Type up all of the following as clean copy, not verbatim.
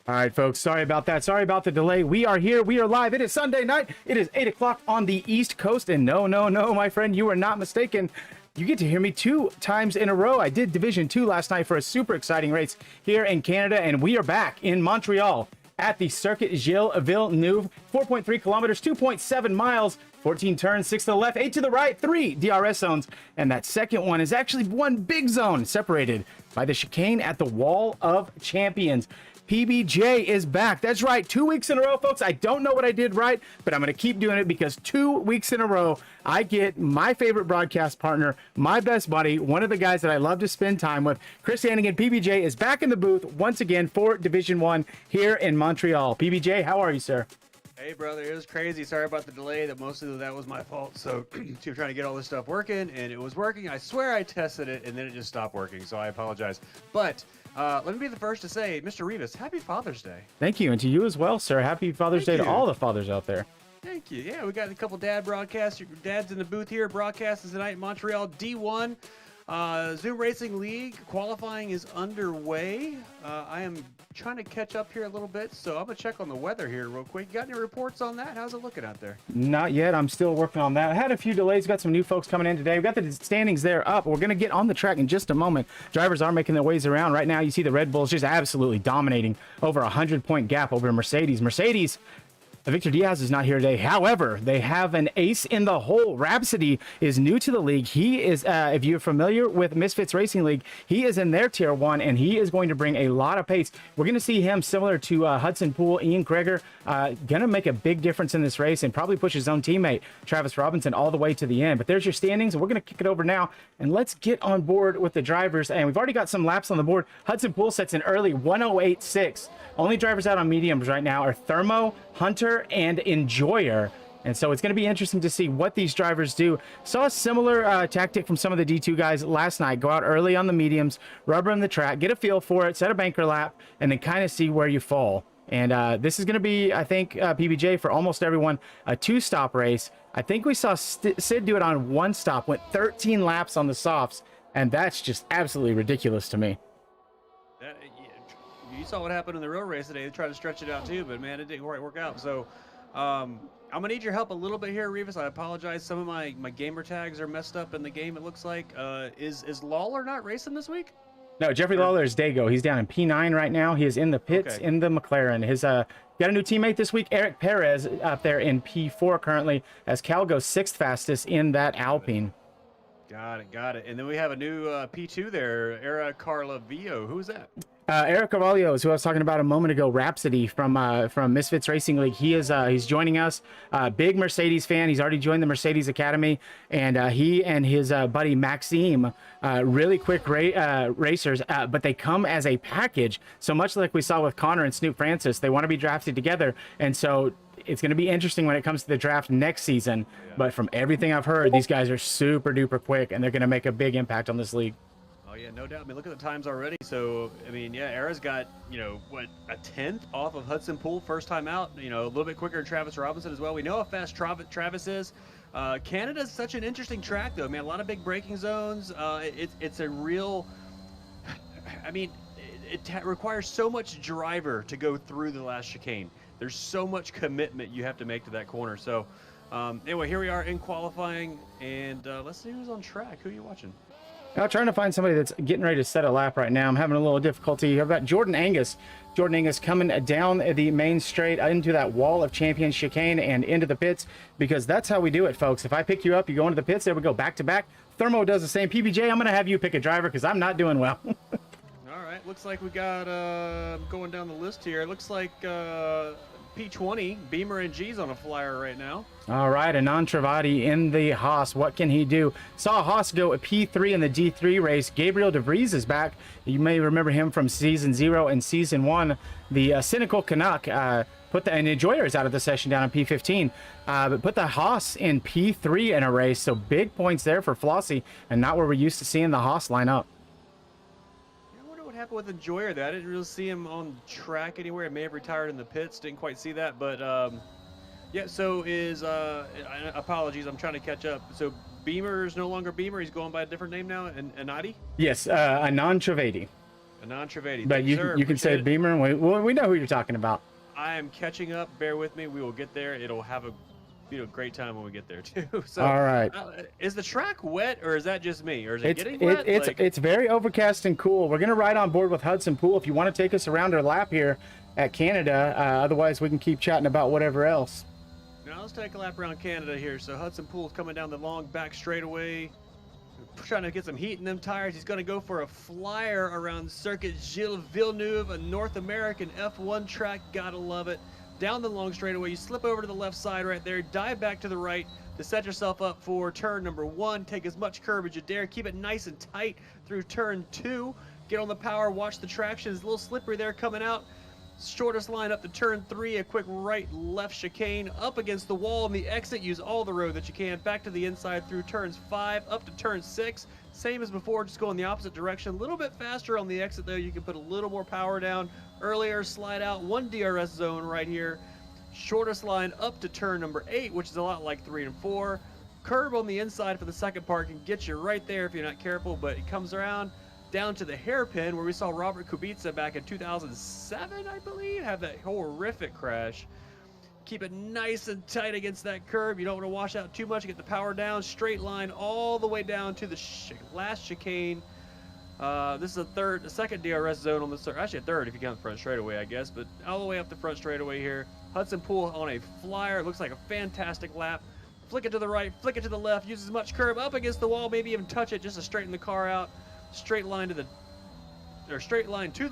All right, folks. Sorry about that. Sorry about the delay. We are here. We are live. It is Sunday night. It is 8 o'clock on the East Coast. And no, my friend, you are not mistaken. You get to hear me 2 times in a row. I did Division 2 last night for a super exciting race here in Canada. And we are back in Montreal at the Circuit Gilles Villeneuve. 4.3 kilometers, 2.7 miles, 14 turns, 6 to the left, 8 to the right, 3 DRS zones. And that second one is actually one big zone separated by the chicane at the Wall of Champions. PBJ is back. That's right. 2 weeks in a row, folks. I don't know what I did right, but I'm going to keep doing it because 2 weeks in a row, I get my favorite broadcast partner, my best buddy, one of the guys that I love to spend time with. Chris Hannigan, PBJ, is back in the booth once again for Division 1 here in Montreal. PBJ, how are you, sir? Hey, brother, it was crazy. Sorry about the delay. That mostly that was my fault. So, trying to get all this stuff working, and it was working. I swear I tested it, and then it just stopped working. So I apologize. But let me be the first to say, Mr. Rivas, Happy Father's Day. Thank you, and to you as well, sir. Happy Father's Day to all the fathers out there. Thank you. Yeah, we got a couple dad broadcasts. Your dad's in the booth here. Broadcasting tonight in Montreal. D1 Zoom Racing League qualifying is underway. I am trying to catch up here a little bit, so I'm gonna check on the weather here real quick. You got any reports on that? How's it looking out there? Not yet. I'm still working on that. I had a few delays. Got some new folks coming in today. We've got the standings there up. We're going to get on the track in just a moment. Drivers are making their ways around. Right now, you see the Red Bulls just absolutely dominating over a 100-point gap over Mercedes. Victor Diaz is not here today. However, they have an ace in the hole. Rhapsody is new to the league. He is, if you're familiar with Misfits Racing League, he is in their tier 1, and he is going to bring a lot of pace. We're going to see him similar to Hudson Poole, Ian Kreger, going to make a big difference in this race and probably push his own teammate, Travis Robinson, all the way to the end. But there's your standings, and we're going to kick it over now, and let's get on board with the drivers. And we've already got some laps on the board. Hudson Poole sets an early 108.6. Only drivers out on mediums right now are Thermo, Hunter, and Enjoyer. And so it's going to be interesting to see what these drivers do. Saw a similar tactic from some of the D2 guys last night. Go out early on the mediums, rubber in the track, get a feel for it, set a banker lap, and then kind of see where you fall. And this is going to be, I think, PBJ for almost everyone, a 2-stop race. I think we saw Sid do it on 1 stop, went 13 laps on the softs, and that's just absolutely ridiculous to me. You saw what happened in the real race today. They tried to stretch it out too, but man, it didn't quite work out. So I'm gonna need your help a little bit here, Rivas. I apologize. Some of my gamer tags are messed up in the game, it looks like. Is Lawler not racing this week? No, Jeffrey Lawler is Dago. He's down in P9 right now. He is in the pits in the McLaren. His got a new teammate this week, Eric Perez, up there in P4 currently, as Cal goes 6th fastest in that Alpine. Got it. And then we have a new P2 there, Era Carlavio. Who's that? Eric Carvalho is who I was talking about a moment ago. Rhapsody from Misfits Racing League. He is he's joining us. Big Mercedes fan. He's already joined the Mercedes Academy, and he and his buddy Maxime, really quick racers, but they come as a package. So much like we saw with Connor and Snoop Francis, they want to be drafted together, and so it's going to be interesting when it comes to the draft next season. Yeah. But from everything I've heard, these guys are super duper quick, and they're going to make a big impact on this league. Oh yeah, no doubt. I mean, look at the times already. So, I mean, yeah, Era's got, what, a 10th off of Hudson Poole first time out. A little bit quicker than Travis Robinson as well. We know how fast Travis is. Canada's such an interesting track, though. Man, a lot of big braking zones. It's a real. I mean, it requires so much driver to go through the last chicane. There's so much commitment you have to make to that corner. So, anyway, here we are in qualifying, and let's see who's on track. Who are you watching? I'm trying to find somebody that's getting ready to set a lap right now. I'm having a little difficulty. I've got Jordan Angus. Jordan Angus coming down the main straight into that Wall of Champions chicane and into the pits, because that's how we do it, folks. If I pick you up, you go into the pits. There we go, back to back. Thermo does the same. PBJ, I'm going to have you pick a driver because I'm not doing well. All right, looks like we got, going down the list here, it looks like P20, Beamer and G's on a flyer right now. All right, Anand Trivedi in the Haas. What can he do? Saw Haas go a P3 in the D3 race. Gabriel DeVries is back. You may remember him from Season 0 and Season 1. The cynical Canuck put the Enjoyers out of the session down in P15, but put the Haas in P3 in a race. So big points there for Flossie, and not where we're used to seeing the Haas line up. Happened with Enjoyer there. I didn't really see him on track anywhere. He may have retired in the pits. Didn't quite see that, but yeah. So is apologies. I'm trying to catch up. So Beamer is no longer Beamer. He's going by a different name now. And Anadi. Yes, Anand Trivedi. Anand Trivedi. But Thank you sir. you can say Appreciate it. Beamer. We know who you're talking about. I am catching up. Bear with me. We will get there. It'll have a great time when we get there too. So, All right. is the track wet or is that just me? Or is it It's getting wet? it's very overcast and cool. We're gonna ride on board with Hudson Pool. If you want to take us around our lap here at Canada, otherwise we can keep chatting about whatever else. Now let's take a lap around Canada here. So Hudson Pool's coming down the long back straightaway, trying to get some heat in them tires. He's going to go for a flyer around Circuit Gilles Villeneuve, a North American F1 track. Gotta love it. Down the long straightaway, you slip over to the left side right there, dive back to the right to set yourself up for turn number 1. Take as much curb as you dare. Keep it nice and tight through turn 2. Get on the power, watch the traction. It's a little slippery there coming out. Shortest line up to turn 3, a quick right-left chicane, up against the wall on the exit. Use all the road that you can. Back to the inside through turns 5, up to turn 6. Same as before, just go in the opposite direction. A little bit faster on the exit, though. You can put a little more power down earlier, slide out. 1 DRS zone right here. Shortest line up to turn number 8, which is a lot like 3 and 4. Curb on the inside for the second part can get you right there if you're not careful, but it comes around down to the hairpin where we saw Robert Kubica back in 2007, I believe, have that horrific crash. Keep it nice and tight against that curb. You don't want to wash out too much. Get the power down. Straight line all the way down to the last chicane. This is the second DRS zone on the actually a third if you count the front straightaway, I guess, but all the way up the front straightaway here. Hudson Pool on a flyer. It looks like a fantastic lap. Flick it to the right, flick it to the left. Use as much curb up against the wall, maybe even touch it just to straighten the car out. Straight line to the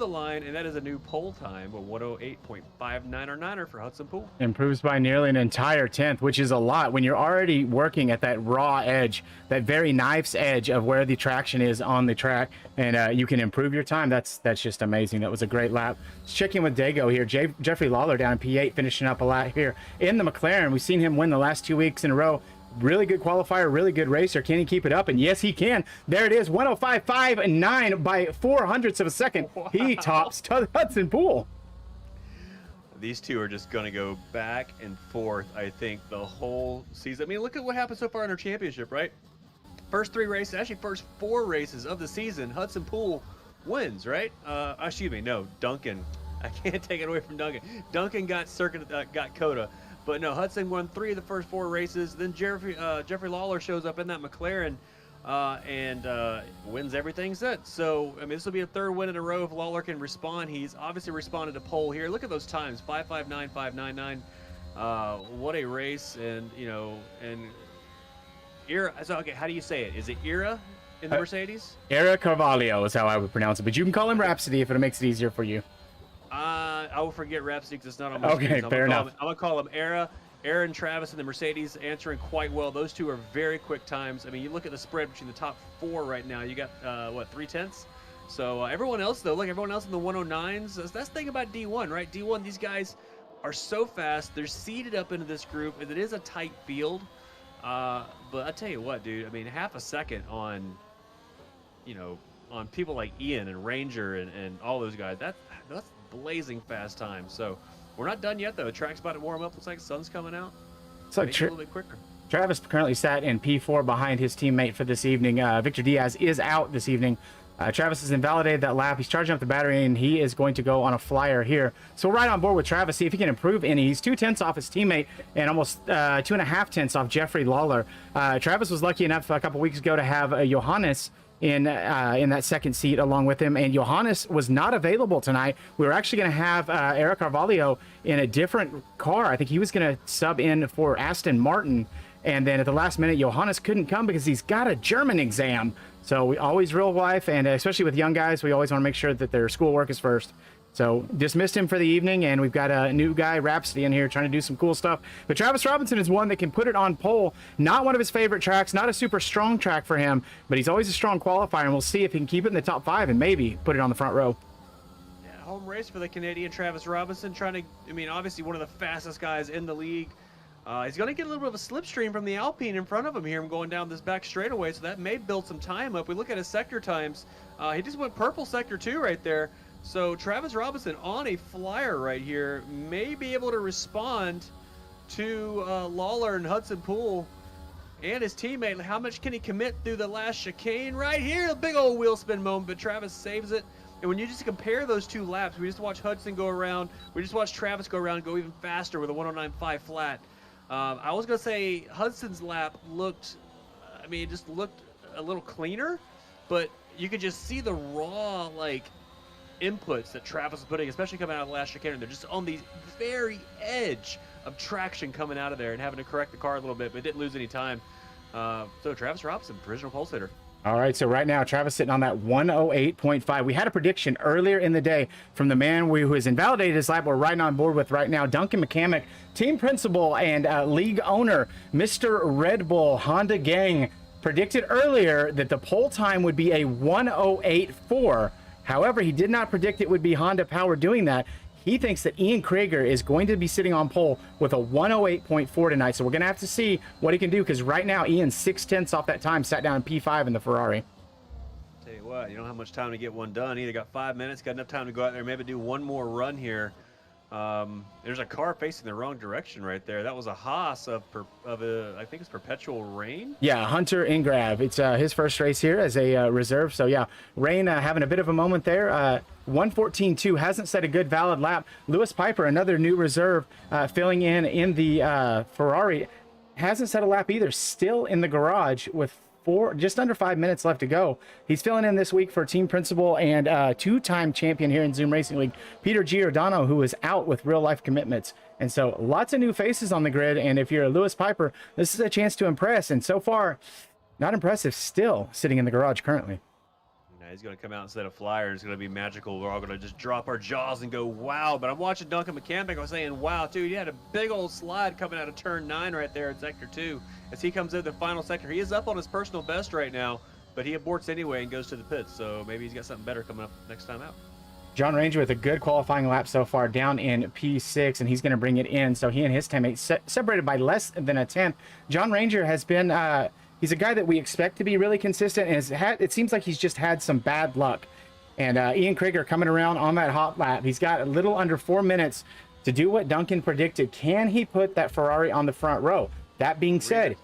line, and that is a new pole time, a 108.59er for Hudson Pool. Improves by nearly an entire tenth, which is a lot when you're already working at that raw edge, that very knife's edge of where the traction is on the track, and you can improve your time. That's just amazing. That was a great lap. Let's check in with Dago here. Jeffrey Lawler down in P8 finishing up a lap here in the McLaren. We've seen him win the last 2 weeks in a row. Really good qualifier, really good racer. Can he keep it up? And yes, he can. There it is, 105.59 by 0.04 of a second. Wow. He tops Hudson Pool. These two are just going to go back and forth, I think, the whole season. I mean, look at what happened so far in our championship, right? First 3 races, actually first 4 races of the season, Hudson Pool wins, right? Excuse me, no, Duncan. I can't take it away from Duncan. Duncan got Coda. But no, Hudson won 3 of the first 4 races. Then Jeffrey Lawler shows up in that McLaren and wins everything since. So, I mean, this will be a 3rd win in a row if Lawler can respond. He's obviously responded to pole here. Look at those times, 5:59, 5:99. What a race. And, you know, and Ira. So, okay, how do you say it? Is it Ira in the Mercedes? Era Carvalho is how I would pronounce it, but you can call him Rhapsody if it makes it easier for you. I will forget Rhapsody because it's not on my Okay, screen. fair enough. I'm going to call him Era. Aaron Travis and the Mercedes answering quite well. Those two are very quick times. I mean, you look at the spread between the top 4 right now. You got, 3/10? So everyone else, though, look, everyone else in the 109s. That's the thing about D1, right? D1, these guys are so fast. They're seeded up into this group, and it is a tight field. But I tell you what, dude, I mean, half a second on, on people like Ian and Ranger and all those guys, that's blazing fast time. So we're not done yet, though. The track's about to warm up. Looks like the sun's coming out. So Make it a little bit quicker. Travis currently sat in P4 behind his teammate for this evening. Victor Diaz is out this evening. Travis has invalidated that lap. He's charging up the battery, and he is going to go on a flyer here. So we're right on board with Travis, see if he can improve any. He's 2/10 off his teammate and almost 2.5 off Jeffrey Lawler. Travis was lucky enough a couple weeks ago to have Johannes in that second seat along with him, and Johannes was not available tonight. We were actually going to have Eric Carvalho in a different car. I think he was going to sub in for Aston Martin, and then at the last minute Johannes couldn't come because he's got a German exam. So we always real life, and especially with young guys, we always want to make sure that their schoolwork is first. So dismissed him for the evening, and we've got a new guy, Rhapsody, in here trying to do some cool stuff. But Travis Robinson is one that can put it on pole. Not one of his favorite tracks, not a super strong track for him, but he's always a strong qualifier, and we'll see if he can keep it in the top 5 and maybe put it on the front row. Yeah, home race for the Canadian Travis Robinson, obviously one of the fastest guys in the league. He's going to get a little bit of a slipstream from the Alpine in front of him here, going down this back straightaway, so that may build some time up. We look at his sector times. He just went purple sector 2 right there. So Travis Robinson on a flyer right here may be able to respond to Lawler and Hudson Pool and his teammate. How much can he commit through the last chicane right here? A big old wheel spin moment, but Travis saves it. And when you just compare those 2 laps, we just watched Hudson go around, we just watched Travis go around and go even faster with a 109.5 flat. I was going to say Hudson's lap looked, I mean, it just looked a little cleaner, but you could just see the raw, like, inputs that Travis was putting, especially coming out of the last chicane. They're just on the very edge of traction coming out of there and having to correct the car a little bit, but didn't lose any time. So Travis Robinson, provisional pole sitter. All right, so right now, Travis sitting on that 108.5. We had a prediction earlier in the day from the man who has invalidated his lap we're right on board with right now, Duncan McCamick, team principal and league owner, Mr. Red Bull Honda Gang, predicted earlier that the pole time would be a 108.4. However, he did not predict it would be Honda Power doing that. He thinks that Ian Krieger is going to be sitting on pole with a 108.4 tonight. So we're going to have to see what he can do, because right now Ian's 6/10 off that time, sat down in P5 in the Ferrari. Tell you what, you don't have much time to get one done. Either got 5 minutes, got enough time to go out there, maybe do one more run here. There's a car facing the wrong direction right there. That was a Haas of I think it's Perpetual Rain. Yeah, Hunter Ingrave. It's his first race here as a reserve. So yeah, Rain having a bit of a moment there. 114.2 hasn't set a good valid lap. Lewis Piper, another new reserve, filling in the Ferrari, hasn't set a lap either. Still in the garage with just under 5 minutes left to go. He's filling in this week for team principal and two-time champion here in Zoom Racing League, Peter Giordano, who is out with real life commitments. And so lots of new faces on the grid. And if you're a Lewis Piper, this is a chance to impress. And so far, not impressive, still sitting in the garage currently. He's going to come out instead of flyer. It's going to be magical. We're all going to just drop our jaws and go, wow. But I'm watching Duncan McCamick. I was saying, wow, dude, he had a big old slide coming out of turn 9 right there in sector 2. As he comes in the final sector, he is up on his personal best right now, but he aborts anyway and goes to the pits. So maybe he's got something better coming up next time out. John Ranger with a good qualifying lap so far, down in P6, and he's going to bring it in. So he and his teammates separated by less than a tenth. John Ranger has been... he's a guy that we expect to be really consistent, and it seems like he's just had some bad luck. And Ian Krieger coming around on that hot lap. He's got a little under 4 minutes to do what Duncan predicted. Can he put that Ferrari on the front row? That being said,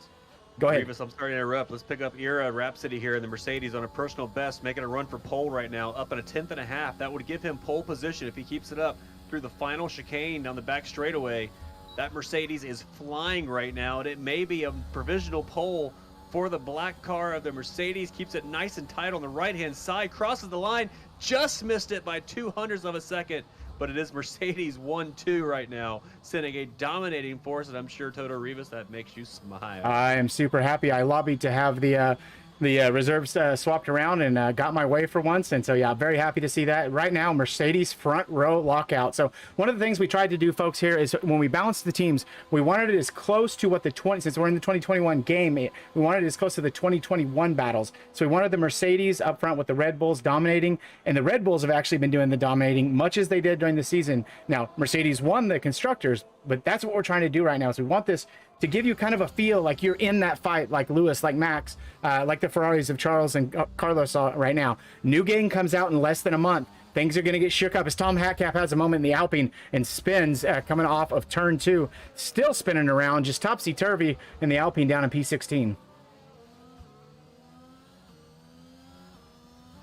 go ahead. Revis, I'm sorry to interrupt. Let's pick up Era Rhapsody here in the Mercedes on a personal best, making a run for pole right now, up at a 10.5. That would give him pole position if he keeps it up through the final chicane down the back straightaway. That Mercedes is flying right now, and it may be a provisional pole for the black car of the Mercedes. Keeps it nice and tight on the right-hand side, crosses the line, just missed it by 0.02 of a second, but it is Mercedes 1-2 right now, sending a dominating force, and I'm sure, Toto Rivas, that makes you smile. I am super happy. I lobbied to have the reserves swapped around and got my way for once. And so, yeah, very happy to see that. Right now, Mercedes front row lockout. So one of the things we tried to do, folks, here is when we balanced the teams, we wanted it as close to what since we're in the 2021 game, we wanted it as close to the 2021 battles. So we wanted the Mercedes up front with the Red Bulls dominating, and the Red Bulls have actually been doing the dominating much as they did during the season. Now, Mercedes won the constructors, but that's what we're trying to do right now. So we want this to give you kind of a feel like you're in that fight, like Lewis, like Max, like the Ferraris of Charles and Carlos right now. New gang comes out in less than a month. Things are going to get shook up as Tom Hatcap has a moment in the Alpine and spins coming off of turn 2, still spinning around, just topsy-turvy in the Alpine down in P16.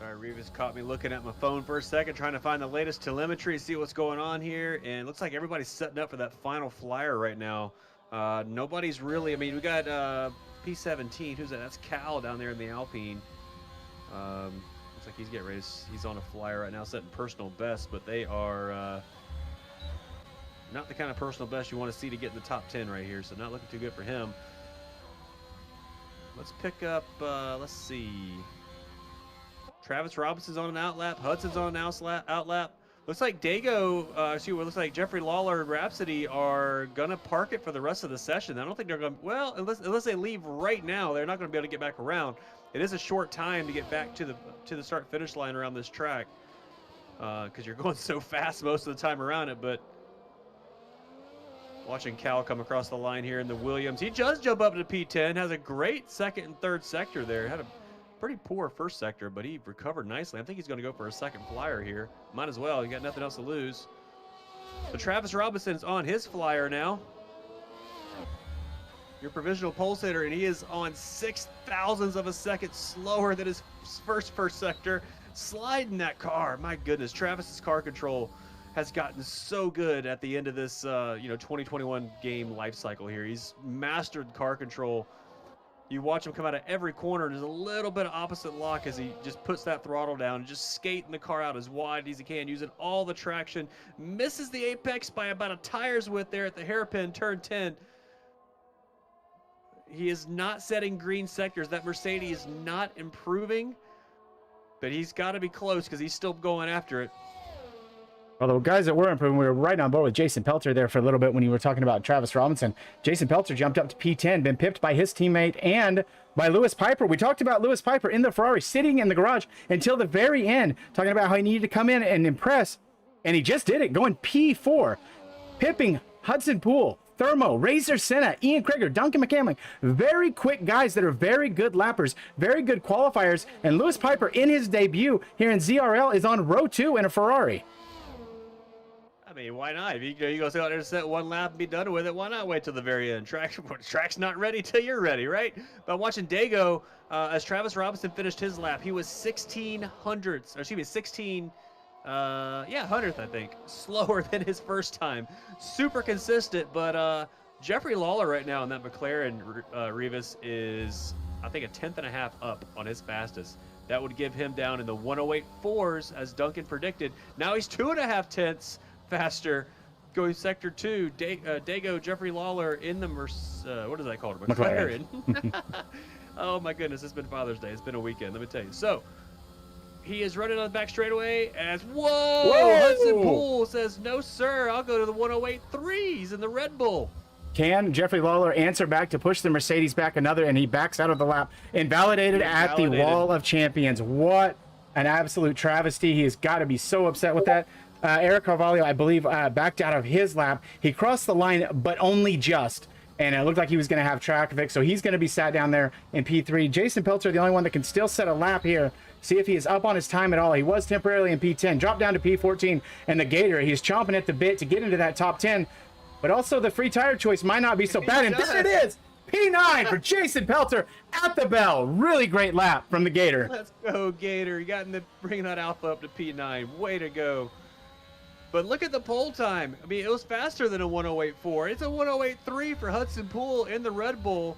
All right, Rivas caught me looking at my phone for a second, trying to find the latest telemetry, see what's going on here, and it looks like everybody's setting up for that final flyer right now. Nobody's really, I mean, we got P17, who's that? That's Cal down there in the Alpine. Looks like he's getting ready, he's on a flyer right now, setting personal best, but they are not the kind of personal best you want to see to get in the top 10 right here, so not looking too good for him. Let's pick up, let's see. Travis Robinson's on an outlap, Hudson's on an outlap. Looks like looks like Jeffrey Lawler and Rhapsody are going to park it for the rest of the session. I don't think they're going to, well, unless they leave right now, they're not going to be able to get back around. It is a short time to get back to the start-finish line around this track because you're going so fast most of the time around it, but watching Cal come across the line here in the Williams. He does jump up to P10, has a great second and third sector there. Had a pretty poor first sector, but he recovered nicely. I think he's going to go for a second flyer here. Might as well. You got nothing else to lose. But Travis Robinson's on his flyer now. Your provisional pole sitter, and he is on 0.06 of a second slower than his first sector. sliding that car. My goodness, Travis's car control has gotten so good at the end of this 2021 game life cycle here. He's mastered car control. You watch him come out of every corner, and there's a little bit of opposite lock as he just puts that throttle down and just skating the car out as wide as he can, using all the traction. Misses the apex by about a tire's width there at the hairpin, turn 10. He is not setting green sectors. That Mercedes is not improving, but he's got to be close because he's still going after it. Well, the guys that were improving, we were right on board with Jason Pelter there for a little bit when you were talking about Travis Robinson. Jason Pelter jumped up to P10, been pipped by his teammate and by Lewis Piper. We talked about Lewis Piper in the Ferrari, sitting in the garage until the very end, talking about how he needed to come in and impress, and he just did it, going P4, pipping Hudson Poole, Thermo, Razor Senna, Ian Krieger, Duncan McCammon. Very quick guys that are very good lappers, very good qualifiers, and Lewis Piper in his debut here in ZRL is on row 2 in a Ferrari. I mean, why not? If you go out there to set one lap and be done with it, why not wait till the very end? Track's not ready till you're ready, right? But I'm watching Dago as Travis Robinson finished his lap. He was 1600ths, or excuse me, 16, hundredth, I think, slower than his first time. Super consistent, but Jeffrey Lawler right now in that McLaren, Rivas, is, I think, a 10th and a half up on his fastest. That would give him down in the 108.4s, as Duncan predicted. Now he's 2.5 tenths faster, going sector 2. Dago, Jeffrey Lawler in the what is that called? McLaren. Oh my goodness, it's been Father's Day. It's been a weekend, let me tell you. So he is running on the back straightaway as whoa! Hudson Poole says, no sir, I'll go to the 108.3s in the Red Bull. Can Jeffrey Lawler answer back to push the Mercedes back another, and he backs out of the lap, invalidated at the Wall of Champions. What an absolute travesty. He has got to be so upset with that. Eric Carvalho, I believe, backed out of his lap. He crossed the line, but only just. And it looked like he was going to have traffic, so he's going to be sat down there in P3. Jason Pelter, the only one that can still set a lap here. See if he is up on his time at all. He was temporarily in P10, dropped down to P14, and the Gator, he's chomping at the bit to get into that top 10. But also the free tire choice might not be so bad. And there it is, P9 for Jason Pelter at the bell. Really great lap from the Gator. Let's go, Gator. You got to bring that Alpha up to P9. Way to go. But look at the pole time. I mean, it was faster than a 108.4. It's a 108.3 for Hudson Poole in the Red Bull.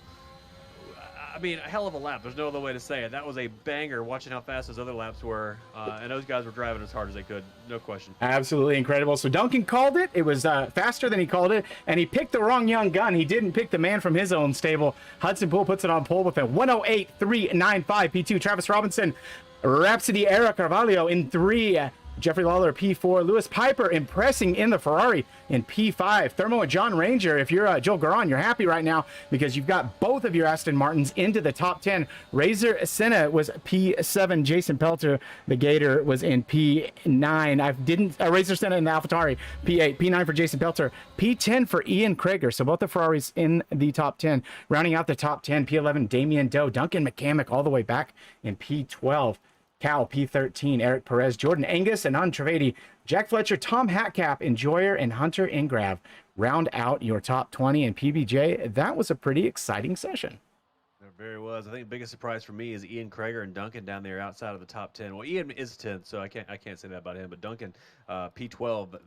I mean, a hell of a lap. There's no other way to say it. That was a banger, watching how fast those other laps were. And those guys were driving as hard as they could. No question. Absolutely incredible. So Duncan called it. It was faster than he called it. And he picked the wrong young gun. He didn't pick the man from his own stable. Hudson Poole puts it on pole with a 108.395 P2. Travis Robinson, Rhapsody Era Carvalho in 3. Jeffrey Lawler, P4. Lewis Piper impressing in the Ferrari in P5. Thermo and John Ranger, if you're Joel Garon, you're happy right now because you've got both of your Aston Martins into the top 10. Razor Senna was P7. Jason Pelter, the Gator, was in P9. Razor Senna in the AlphaTauri, P8. P9 for Jason Pelter. P10 for Ian Krieger. So both the Ferraris in the top 10. Rounding out the top 10, P11, Damien Doe. Duncan McCamick all the way back in P12. Cal, P13, Eric Perez, Jordan Angus, and Trivedi, Jack Fletcher, Tom Hatcap, Enjoyer, and Hunter Ingrav round out your top 20. And PBJ, that was a pretty exciting session. It very was. I think the biggest surprise for me is Ian Krieger and Duncan down there outside of the top 10. Well, Ian is 10th, so I can't say that about him. But Duncan, P12,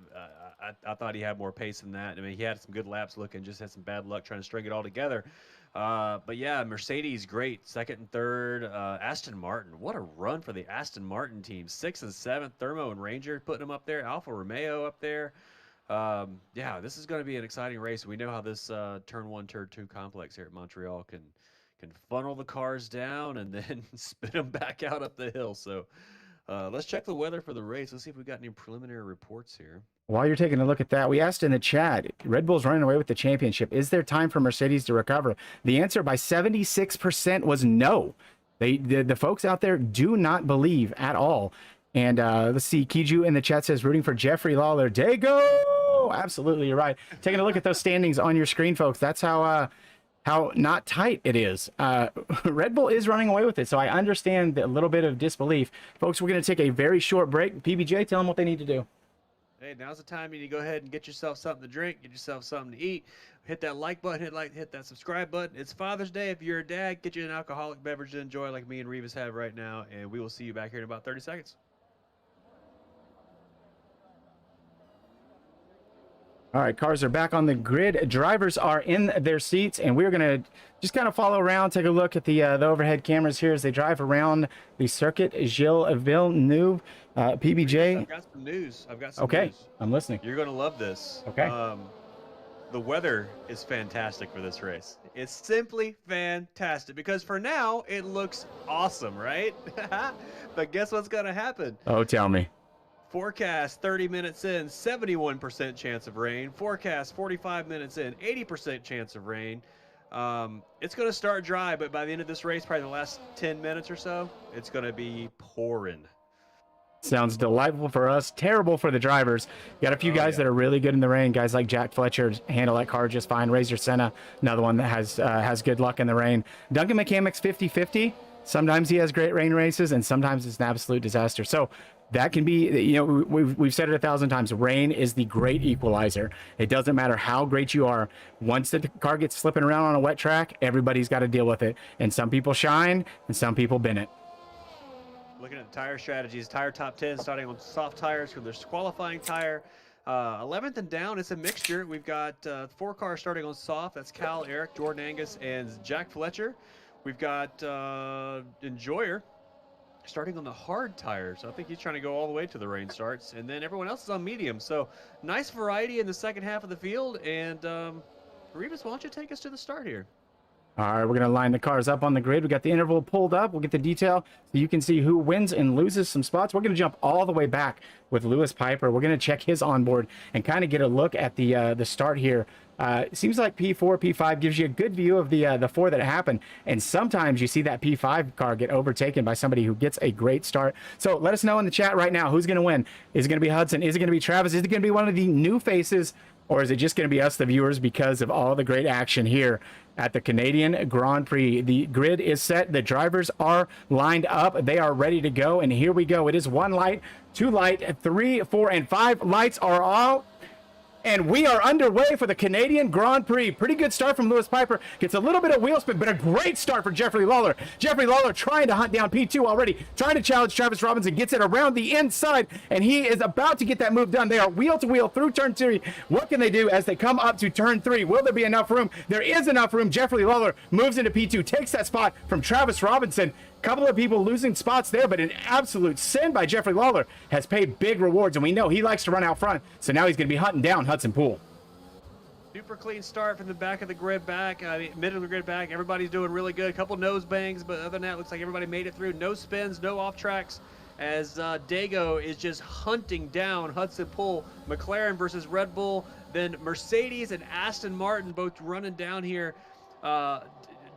I thought he had more pace than that. I mean, he had some good laps looking, just had some bad luck trying to string it all together. But yeah, Mercedes, great. Second and third. Aston Martin, what a run for the Aston Martin team. 6th and 7th, Thermo and Ranger putting them up there. Alfa Romeo up there. Yeah, this is going to be an exciting race. We know how this turn 1, turn 2 complex here at Montreal can funnel the cars down and then spit them back out up the hill. So let's check the weather for the race. Let's see if we've got any preliminary reports here. While you're taking a look at that, we asked in the chat, Red Bull's running away with the championship. Is there time for Mercedes to recover? The answer by 76% was no. The folks out there do not believe at all. And let's see, Kiju in the chat says, rooting for Jeffrey Lawler. Dago! Absolutely, you're right. Taking a look at those standings on your screen, folks. That's how not tight it is. Red Bull is running away with it, so I understand a little bit of disbelief. Folks, we're going to take a very short break. PBJ, tell them what they need to do. Hey, now's the time you need to go ahead and get yourself something to drink, get yourself something to eat. Hit that like button, hit that subscribe button. It's Father's Day. If you're a dad, get you an alcoholic beverage to enjoy like me and Rivas have right now, and we will see you back here in about 30 seconds. All right, cars are back on the grid. Drivers are in their seats, and we're going to just kind of follow around, take a look at the overhead cameras here as they drive around the circuit. Gilles Villeneuve, PBJ. I've got some news. Okay, I'm listening. You're going to love this. Okay. The weather is fantastic for this race. It's simply fantastic because for now it looks awesome, right? But guess what's going to happen? Oh, tell me. Forecast 30 minutes in, 71% chance of rain. Forecast 45 minutes in, 80% chance of rain. It's going to start dry, but by the end of this race, probably the last 10 minutes or so, it's going to be pouring. Sounds delightful for us, terrible for the drivers. Got a few guys that are really good in the rain. Guys like Jack Fletcher handle that car just fine. Razor Senna, another one that has good luck in the rain. Duncan McCammic's 50-50. Sometimes he has great rain races, and sometimes it's an absolute disaster. So that can be, you know, we've said it 1,000 times. Rain is the great equalizer. It doesn't matter how great you are. Once the car gets slipping around on a wet track, everybody's got to deal with it. And some people shine, and some people bin it. Looking at tire strategies, tire top 10 starting on soft tires for their qualifying tire. 11th and down, it's a mixture. We've got 4 cars starting on soft. That's Cal, Eric, Jordan Angus, and Jack Fletcher. We've got Enjoyer starting on the hard tires. I think he's trying to go all the way to the rain starts. And then everyone else is on medium. So nice variety in the second half of the field. And Rivas, why don't you take us to the start here? All right, we're going to line the cars up on the grid. We got the interval pulled up. We'll get the detail so you can see who wins and loses some spots. We're going to jump all the way back with Lewis Piper. We're going to check his onboard and kind of get a look at the start here. It seems like P4, P5 gives you a good view of the 4 that happened. And sometimes you see that P5 car get overtaken by somebody who gets a great start. So let us know in the chat right now, who's going to win? Is it going to be Hudson? Is it going to be Travis? Is it going to be one of the new faces? Or is it just going to be us, the viewers, because of all the great action here at the Canadian Grand Prix? The grid is set. The drivers are lined up. They are ready to go. And here we go. It is 1 light, 2 light, 3, 4, and 5 lights are out. And we are underway for the Canadian Grand Prix. Pretty good start from Lewis Piper. Gets a little bit of wheel spin, but a great start for Jeffrey Lawler. Jeffrey Lawler trying to hunt down P2 already, trying to challenge Travis Robinson, gets it around the inside, and he is about to get that move done. They are wheel to wheel through turn 3. What can they do as they come up to turn 3? Will there be enough room? There is enough room. Jeffrey Lawler moves into P2, takes that spot from Travis Robinson. Couple of people losing spots there, but an absolute sin by Jeffrey Lawler has paid big rewards, and we know he likes to run out front, so now he's going to be hunting down Hudson Poole. Super clean start from the back of the grid back, middle of the grid back. Everybody's doing really good. A couple nose bangs, but other than that, looks like everybody made it through. No spins, no off tracks, as Dago is just hunting down Hudson Poole. McLaren versus Red Bull, then Mercedes and Aston Martin both running down here.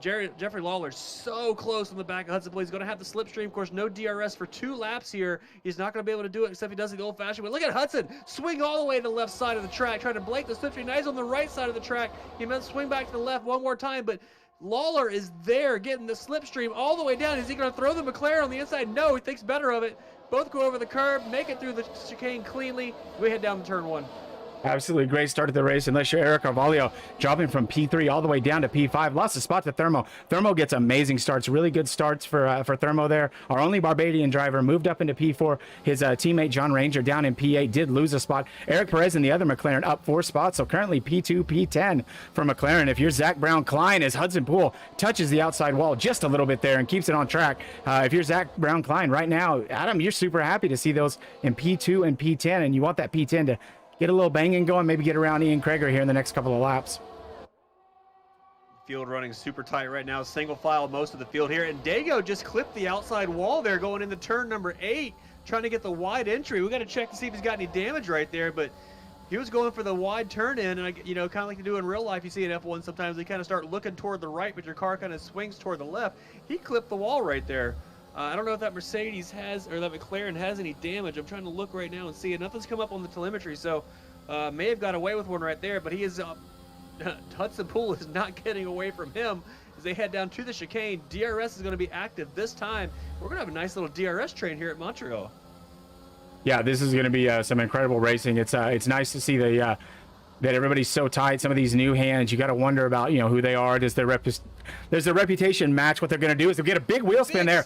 Jeffrey Lawler's so close on the back of Hudson Poole. He's going to have the slipstream. Of course, no DRS for 2 laps here. He's not going to be able to do it except he does it the old-fashioned way. Look at Hudson swing all the way to the left side of the track, trying to blank the slipstream. Now he's on the right side of the track. He must swing back to the left one more time, but Lawler is there getting the slipstream all the way down. Is he going to throw the McLaren on the inside? No, he thinks better of it. Both go over the curb, make it through the chicane cleanly. We head down to turn 1. Absolutely great start to the race, unless you're Eric Carvalho, dropping from P3 all the way down to P5. Lost a spot to Thermo. Thermo gets amazing starts, really good starts for Thermo there. Our only Barbadian driver moved up into P4. His teammate John Ranger down in P8 did lose a spot. Eric Perez and the other McLaren up 4 spots, so currently P2, P10 for McLaren. If you're Zach Brown-Klein, as Hudson Poole touches the outside wall just a little bit there and keeps it on track. If you're Zach Brown-Klein right now, Adam, you're super happy to see those in P2 and P10, and you want that P10 to get a little banging going, maybe get around Ian Krager here in the next couple of laps. Field running super tight right now, single file most of the field here, and Dago just clipped the outside wall there going into turn number 8, trying to get the wide entry. We got to check to see if he's got any damage right there, but he was going for the wide turn in, and kind of like you do in real life, you see in F1 sometimes they kind of start looking toward the right, but your car kind of swings toward the left. He clipped the wall right there. I don't know if that Mercedes has, or that McLaren has any damage. I'm trying to look right now and see. Nothing's come up on the telemetry, so may have got away with one right there, but he is, Hudson Poole is not getting away from him as they head down to the chicane. DRS is going to be active this time. We're going to have a nice little DRS train here at Montreal. Yeah, this is going to be some incredible racing. It's nice to see the that everybody's so tight. Some of these new hands, you got to wonder about, you know, who they are. Does their reputation match what they're going to do? Is they'll get a big wheel spin there.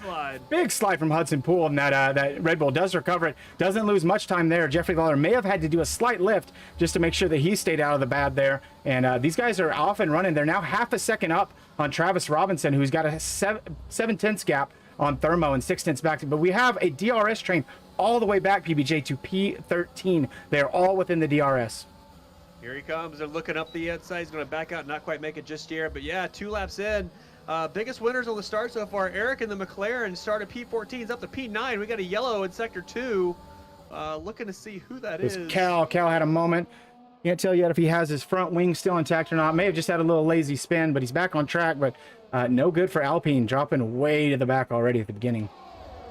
Big slide from Hudson Poole, and that Red Bull does recover it. Doesn't lose much time there. Jeffrey Lawler may have had to do a slight lift just to make sure that he stayed out of the bad there. And these guys are off and running. They're now half a second up on Travis Robinson, who's got a 7/10 gap on Thermo and 6/10 back. But we have a DRS train all the way back, PBJ, to P13. They're all within the DRS. Here he comes. They're looking up the inside. He's going to back out, not quite make it just yet. But yeah, 2 laps in. Biggest winners on the start so far. Eric and the McLaren started P14s up to P9. We got a yellow in sector 2. Looking to see who that is. Cal had a moment. Can't tell yet if he has his front wing still intact or not. May have just had a little lazy spin, but he's back on track. But no good for Alpine, dropping way to the back already at the beginning.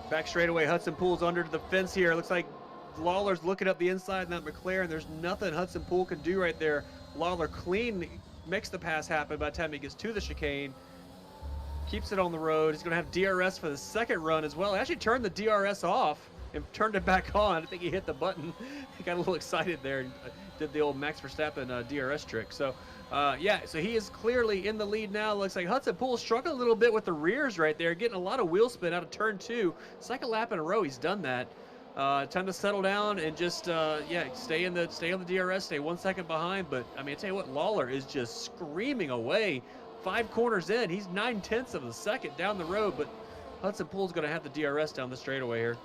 Back straightaway, Hudson Poole's under the fence here. Looks like Lawler's looking up the inside in that McLaren. There's nothing Hudson Poole can do right there. Lawler clean makes the pass happen by the time he gets to the chicane. Keeps it on the road. He's going to have DRS for the second run as well. He actually turned the DRS off and turned it back on. I think he hit the button. He got a little excited there and did the old Max Verstappen DRS trick. So, yeah, so he is clearly in the lead now. Looks like Hudson Poole struggling a little bit with the rears right there, getting a lot of wheel spin out of turn 2. Second lap in a row, he's done that. Time to settle down and just yeah, stay on the DRS, stay 1 second behind. But I mean, I tell you what, Lawler is just screaming away. 5 corners in, he's 9/10 of a second down the road, but Hudson Poole's going to have the DRS down the straightaway here.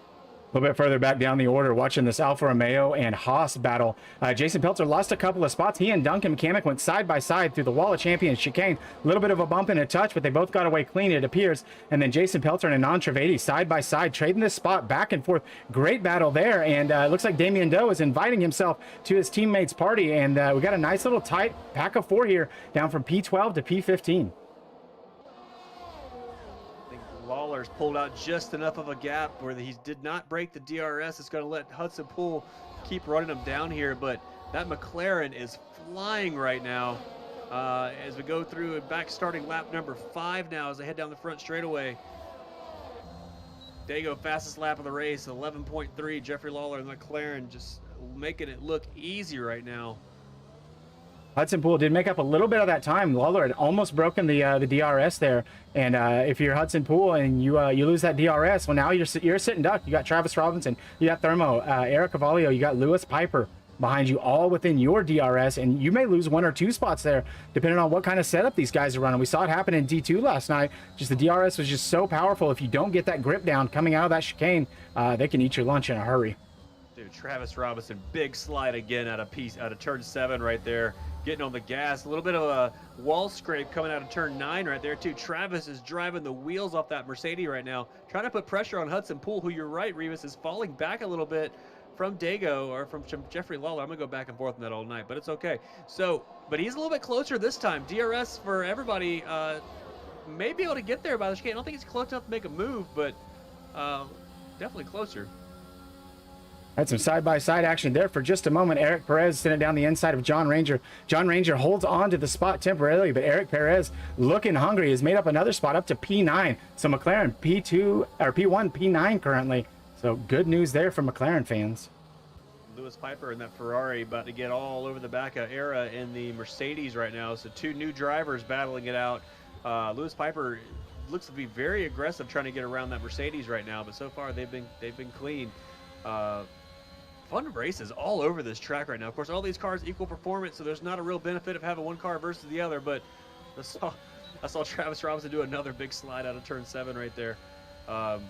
A little bit further back down the order, watching this Alfa Romeo and Haas battle. Jason Pelzer lost a couple of spots. He and Duncan Kamek went side by side through the Wall of Champions chicane. A little bit of a bump and a touch, but they both got away clean, it appears. And then Jason Pelzer and Anand Trivedi side by side, trading this spot back and forth. Great battle there, and it looks like Damien Doe is inviting himself to his teammates' party. And we got a nice little tight pack of 4 here, down from P12 to P15. Lawler's pulled out just enough of a gap where he did not break the DRS. It's going to let Hudson Poole keep running him down here, but that McLaren is flying right now as we go through and back starting lap number 5 now as they head down the front straightaway. Dago, fastest lap of the race, 11.3. Jeffrey Lawler and McLaren just making it look easy right now. Hudson Poole did make up a little bit of that time. Lawler had almost broken the DRS there, and if you're Hudson Poole and you lose that DRS, well, now you're sitting duck. You got Travis Robinson, you got Thermo, Eric Cavallio, you got Lewis Piper behind you, all within your DRS, and you may lose 1 or 2 spots there, depending on what kind of setup these guys are running. We saw it happen in D2 last night. Just the DRS was just so powerful. If you don't get that grip down coming out of that chicane, they can eat your lunch in a hurry. Dude, Travis Robinson, big slide again out of turn 7 right there. Getting on the gas, a little bit of a wall scrape coming out of turn 9 right there too. Travis is driving the wheels off that Mercedes right now, trying to put pressure on Hudson Poole, who, you're right, Revis, is falling back a little bit from Dago or from Jeffrey Lawler. I'm gonna go back and forth on that all night, but it's okay. So, but he's a little bit closer this time. DRS for everybody, may be able to get there by the chicane. I don't think he's close enough to make a move, but definitely closer. Had some side-by-side action there for just a moment. Eric Perez sent it down the inside of John Ranger. John Ranger holds on to the spot temporarily, but Eric Perez, looking hungry, has made up another spot up to P9. So McLaren P2 or P1, P9 currently. So good news there for McLaren fans. Lewis Piper and that Ferrari about to get all over the back of Era in the Mercedes right now. So 2 new drivers battling it out. Lewis Piper looks to be very aggressive trying to get around that Mercedes right now, but so far they've been clean. Fun races all over this track right now. Of course, all these cars equal performance, so there's not a real benefit of having one car versus the other, but I saw Travis Robinson do another big slide out of turn 7 right there. But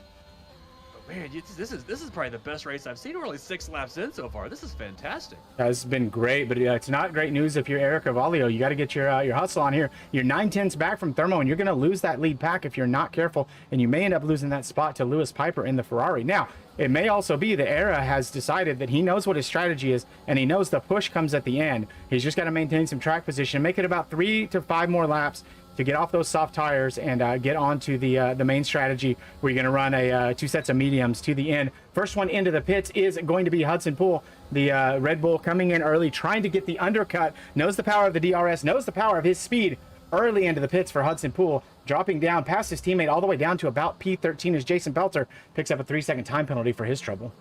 man, this is probably the best race I've seen. We're only 6 laps in so far. This is fantastic. It's been great, but it's not great news if you're Eric Cavallio. You got to get your hustle on here. You're 9/10 back from Thermo, and you're going to lose that lead pack if you're not careful, and you may end up losing that spot to Lewis Piper in the Ferrari. Now, it may also be that Era has decided that he knows what his strategy is, and he knows the push comes at the end. He's just got to maintain some track position, make it about 3 to 5 more laps to get off those soft tires and get onto the main strategy, where you're going to run a 2 sets of mediums to the end. First one into the pits is going to be Hudson Poole, the Red Bull, coming in early, trying to get the undercut, knows the power of the DRS, knows the power of his speed. Early into the pits for Hudson Poole, dropping down past his teammate all the way down to about P13 as Jason Pelzer picks up a 3-second time penalty for his trouble.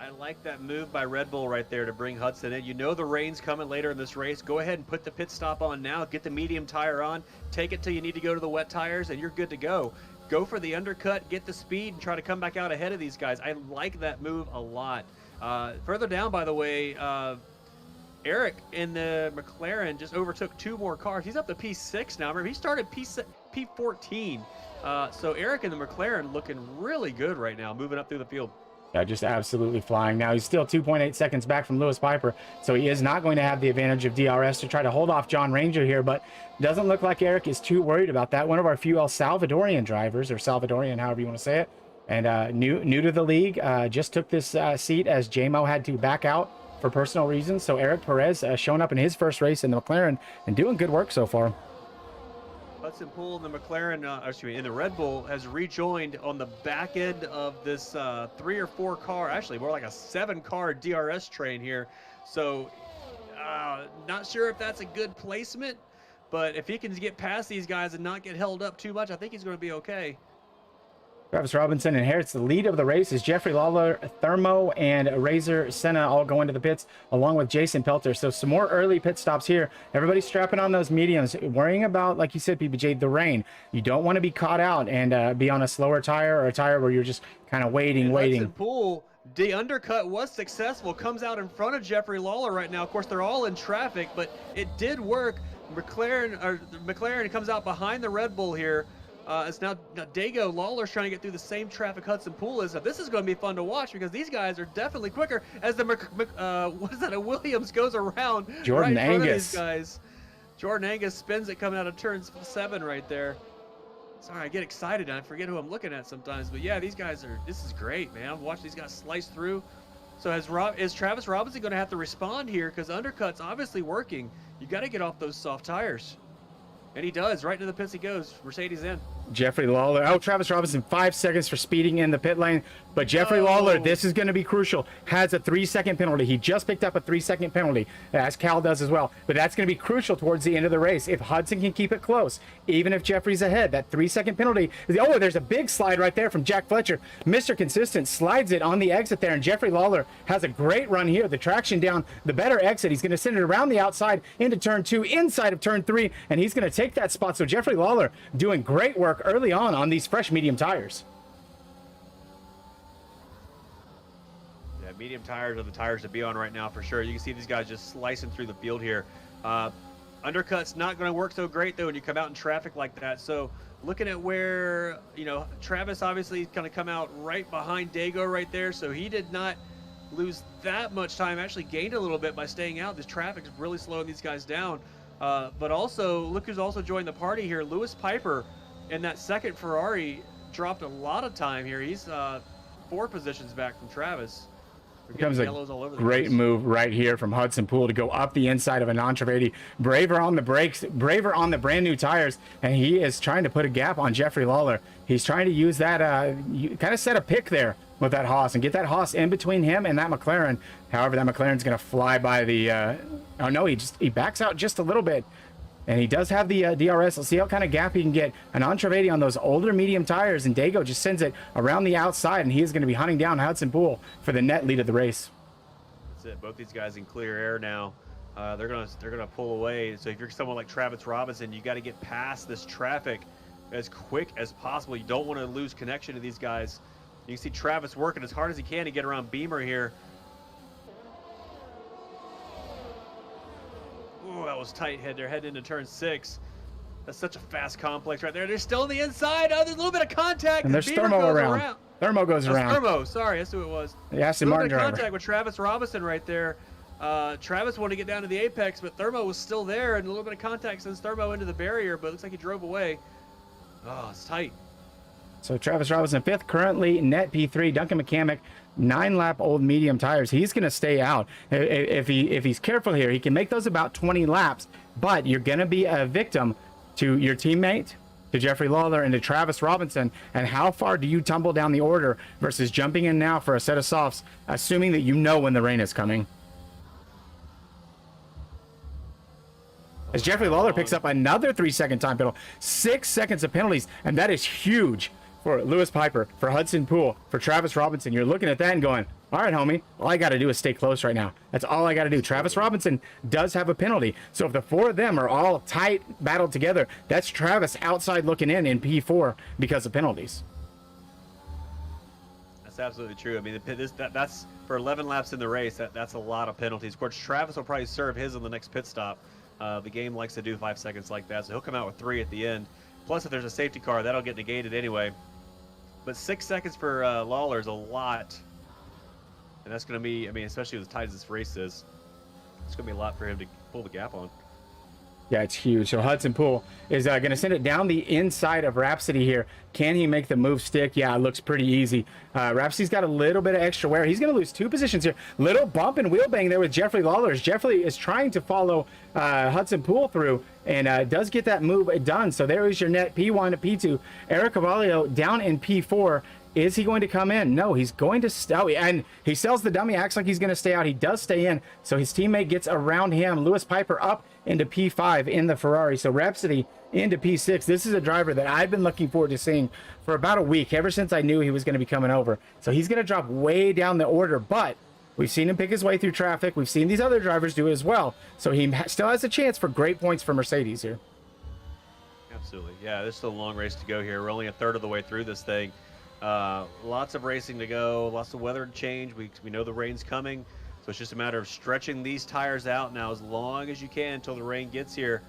I like that move by Red Bull right there to bring Hudson in. You know the rain's coming later in this race. Go ahead and put the pit stop on now. Get the medium tire on. Take it till you need to go to the wet tires, and you're good to go. Go for the undercut, get the speed, and try to come back out ahead of these guys. I like that move a lot. Further down, by the way, Eric in the McLaren just overtook 2 more cars. He's up to P6 now. Remember, he started P14. So Eric in the McLaren looking really good right now, moving up through the field. Yeah, just absolutely flying. Now he's still 2.8 seconds back from Lewis Piper, so he is not going to have the advantage of DRS to try to hold off John Ranger here, but doesn't look like Eric is too worried about that. One of our few El Salvadorian drivers, or Salvadorian, however you want to say it, and new to the league, just took this seat as JMO had to back out for personal reasons. So Eric Perez showing up in his first race in the McLaren and doing good work so far. Hudson Poole in the McLaren, in the Red Bull, has rejoined on the back end of this 3 or 4 car, actually more like a 7-car DRS train here. So not sure if that's a good placement, but if he can get past these guys and not get held up too much, I think he's going to be okay. Travis Robinson inherits the lead of the race as Jeffrey Lawler, Thermo, and Razor Senna all go into the pits along with Jason Pelter. So some more early pit stops here. Everybody's strapping on those mediums, worrying about, like you said, PBJ, the rain. You don't want to be caught out and be on a slower tire or a tire where you're just kind of waiting. Hudson Poole, the undercut was successful, comes out in front of Jeffrey Lawler right now. Of course, they're all in traffic, but it did work. McLaren comes out behind the Red Bull here. It's now Dago Lawler's trying to get through the same traffic Hudson Poole is. Now, this is going to be fun to watch because these guys are definitely quicker as the a Williams goes around Jordan right in front of Angus. these guys. Jordan Angus spins it coming out of turn 7 right there. Sorry, I get excited and I forget who I'm looking at sometimes. But yeah, these guys this is great, man. I'm watching these guys slice through. So is Travis Robinson going to have to respond here because undercut's obviously working. You got to get off those soft tires. And he does. Right into the pits he goes. Mercedes in. Jeffrey Lawler. Oh, Travis Robinson, 5 seconds for speeding in the pit lane. But Jeffrey Lawler, this is going to be crucial, has a 3-second penalty. He just picked up a 3-second penalty, as Cal does as well. But that's going to be crucial towards the end of the race. If Hudson can keep it close, even if Jeffrey's ahead, that 3-second penalty. Oh, there's a big slide right there from Jack Fletcher. Mr. Consistent slides it on the exit there, and Jeffrey Lawler has a great run here. The traction down, the better exit. He's going to send it around the outside into turn 2, inside of turn 3, and he's going to take that spot. So Jeffrey Lawler doing great work early on these fresh medium tires. Yeah, medium tires are the tires to be on right now for sure. You can see these guys just slicing through the field here. Undercut's not going to work so great though when you come out in traffic like that. So looking at where, Travis obviously is going to come out right behind Dago right there. So he did not lose that much time, actually gained a little bit by staying out. This traffic's really slowing these guys down. But also, look who's also joined the party here. Lewis Piper in that second Ferrari dropped a lot of time here. He's 4 positions back from Travis. Becomes a great move right here from Hudson Poole to go up the inside of a non-Trivedi. Braver on the brakes, braver on the brand new tires, and he is trying to put a gap on Jeffrey Lawler. He's trying to use that, kind of set a pick there with that Haas and get that Haas in between him and that McLaren. However, that McLaren's going to fly by the, oh no, he backs out just a little bit. And he does have the DRS. Let's see how kind of gap he can get. An Trivedi on those older medium tires, and Dago just sends it around the outside, and he is going to be hunting down Hudson Poole for the net lead of the race. That's it. Both these guys in clear air now. They're gonna pull away. So if you're someone like Travis Robinson, you got to get past this traffic as quick as possible. You don't want to lose connection to these guys. You can see Travis working as hard as he can to get around Beamer here. Ooh, that was tight. They're heading into turn 6. That's such a fast complex right there. They're still on the inside. Oh, there's a little bit of contact. And there's Thermo around. Thermo goes around. Thermo, sorry, that's who it was. The Aston Martin driver. Contact with Travis Robinson right there. Travis wanted to get down to the apex, but Thermo was still there, and a little bit of contact sends Thermo into the barrier, but it looks like he drove away. Oh, it's tight. So Travis Robinson 5th, currently net P3. Duncan McCamick, 9-lap old medium tires. He's going to stay out. If he's careful here, he can make those about 20 laps, but you're going to be a victim to your teammate, to Jeffrey Lawler, and to Travis Robinson. And how far do you tumble down the order versus jumping in now for a set of softs, assuming that you know when the rain is coming? As Jeffrey Lawler picks up another 3-second time penalty, 6 seconds of penalties, and that is huge for Lewis Piper, for Hudson Poole, for Travis Robinson. You're looking at that and going, All right, homie. All I got to do is stay close right now. That's all I got to do. Travis Robinson does have a penalty. So if the four of them are all tight, battled together, that's Travis outside looking in P4 because of penalties. That's absolutely true. I mean, that's for 11 laps in the race. That's a lot of penalties. Of course, Travis will probably serve his on the next pit stop. The game likes to do 5 seconds like that, so he'll come out with 3 at the end. Plus, if there's a safety car, that'll get negated anyway. But 6 seconds for Lawler is a lot. And that's going to be, I mean, especially as tight as this race is, it's going to be a lot for him to pull the gap on. Yeah, it's huge. So Hudson Poole is going to send it down the inside of Rhapsody here. Can he make the move stick? Yeah, it looks pretty easy. Rhapsody's got a little bit of extra wear. He's going to lose 2 positions here. Little bump and wheel bang there with Jeffrey Lawler. Jeffrey is trying to follow Hudson Poole through and does get that move done. So there is your net P1 to P2. Eric Cavallio down in P4. Is he going to come in? No, he's going to stay. And he sells the dummy, acts like he's going to stay out. He does stay in. So his teammate gets around him. Lewis Piper up into P5 in the Ferrari. So Rhapsody into P6. This is a driver that I've been looking forward to seeing for about a week, ever since I knew he was going to be coming over. So he's going to drop way down the order, but we've seen him pick his way through traffic. We've seen these other drivers do it as well. So he still has a chance for great points for Mercedes here. Absolutely. Yeah, there's still a long race to go here. We're only a third of the way through this thing. Lots of racing to go, lots of weather to change. We know the rain's coming, so it's just a matter of stretching these tires out now as long as you can until the rain gets here.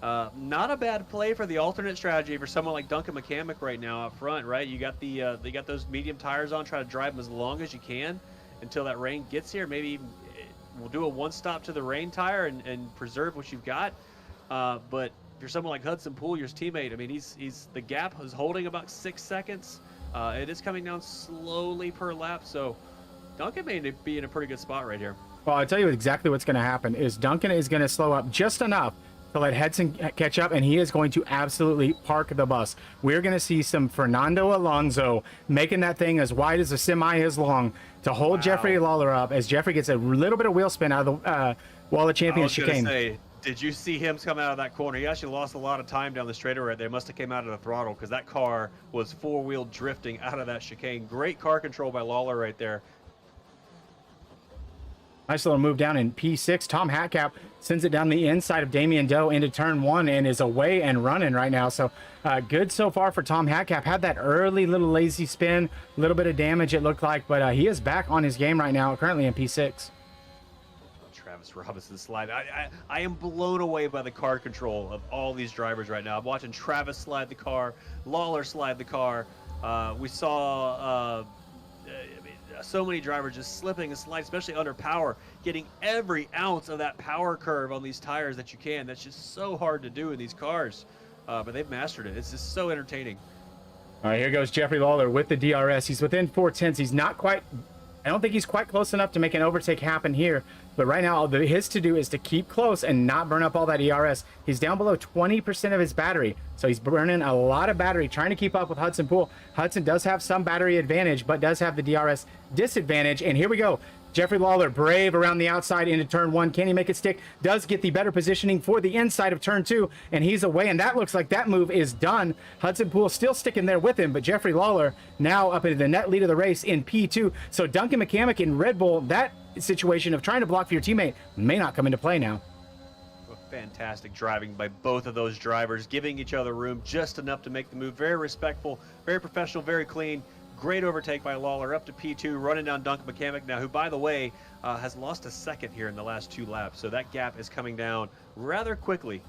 Not a bad play for the alternate strategy for someone like Duncan McCamick right now up front, right? You got they got those medium tires on. Try to drive them as long as you can until that rain gets here. Maybe even we'll do a one stop to the rain tire and preserve what you've got. But if you're someone like Hudson Poole, your teammate, I mean, he's the gap is holding about 6 seconds. It is coming down slowly per lap, so Duncan may be in a pretty good spot right here. Well, I'll tell you exactly what's going to happen is Duncan is going to slow up just enough to let Hudson catch up, and he is going to absolutely park the bus. We're going to see some Fernando Alonso making that thing as wide as a semi is long to hold Jeffrey Lawler up as Jeffrey gets a little bit of wheel spin out of the Wall of Champions chicane. Say, did you see him come out of that corner? He actually lost a lot of time down the straightaway right there. Must have came out of the throttle because that car was four-wheel drifting out of that chicane. Great car control by Lawler right there. Nice little move down in P6. Tom Hatcap sends it down the inside of Damian Doe into turn 1 and is away and running right now. So good so far for Tom Hatcap. Had that early little lazy spin, a little bit of damage it looked like, but he is back on his game right now, currently in P6. Travis Robinson slide. I am blown away by the car control of all these drivers right now. I'm watching Travis slide the car, Lawler slide the car. We saw so many drivers just slipping and sliding, especially under power, getting every ounce of that power curve on these tires that you can. That's just so hard to do in these cars, but they've mastered it. It's just so entertaining. All right, here goes Jeffrey Lawler with the DRS. He's within 4/10. He's not quite, I don't think he's quite close enough to make an overtake happen here. But right now, his to-do is to keep close and not burn up all that ERS. He's down below 20% of his battery. So he's burning a lot of battery, trying to keep up with Hudson Poole. Hudson does have some battery advantage, but does have the DRS disadvantage. And here we go. Jeffrey Lawler, brave around the outside into turn 1. Can he make it stick? Does get the better positioning for the inside of turn 2, and he's away. And that looks like that move is done. Hudson Poole still sticking there with him, but Jeffrey Lawler now up into the net lead of the race in P2. So Duncan McCamick in Red Bull, that situation of trying to block for your teammate may not come into play now. Fantastic driving by both of those drivers, giving each other room just enough to make the move. Very respectful, very professional, very clean. Great overtake by Lawler up to P2, running down Duncan McCamick now, who, by the way, has lost a second here in the last 2 laps. So that gap is coming down rather quickly.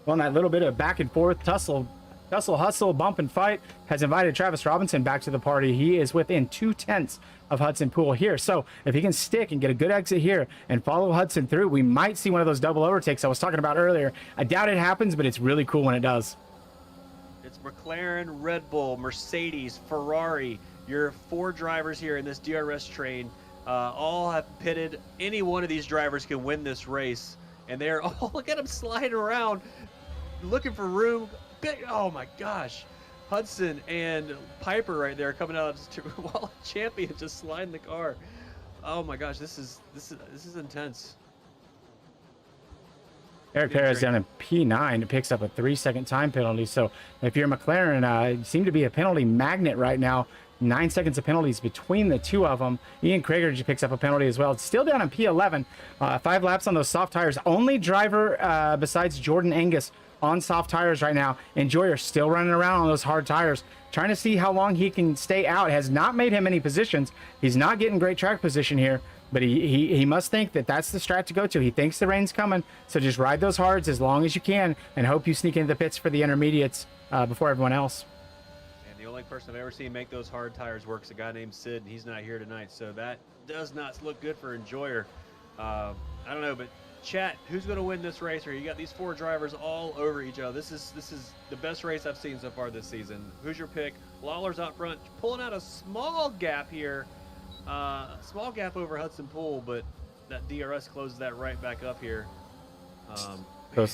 Well, and that little bit of back and forth tussle, hustle, bump and fight has invited Travis Robinson back to the party. He is within 2/10 of Hudson Poole here. So if he can stick and get a good exit here and follow Hudson through, we might see one of those double overtakes I was talking about earlier. I doubt it happens, but it's really cool when it does. It's McLaren, Red Bull, Mercedes, Ferrari. Your 4 drivers here in this DRS train all have pitted. Any one of these drivers can win this race. And they're all, look at them sliding around, looking for room. Oh my gosh. Hudson and Piper right there coming out while a champion just sliding the car. Oh my gosh, this is intense. Eric Perez down in P9 picks up a 3-second time penalty. So if you're McLaren, you seem to be a penalty magnet right now. 9 seconds of penalties between the two of them. Ian Krager just picks up a penalty as well. It's still down on P11. 5 laps on those soft tires. Only driver besides Jordan Angus on soft tires right now. Enjoyer still running around on those hard tires, trying to see how long he can stay out. Has not made him any positions. He's not getting great track position here, but he must think that that's the strat to go to. He thinks the rain's coming, so just ride those hards as long as you can and hope you sneak into the pits for the intermediates before everyone else. And the only person I've ever seen make those hard tires work is a guy named Sid, and he's not here tonight, so that does not look good for Enjoyer. I don't know, but chat, who's going to win this race here? You got these 4 drivers all over each other. This is the best race I've seen so far this season. Who's your pick? Lawler's out front, pulling out a small gap here. Small gap over Hudson Pool, but that DRS closes that right back up here. Man,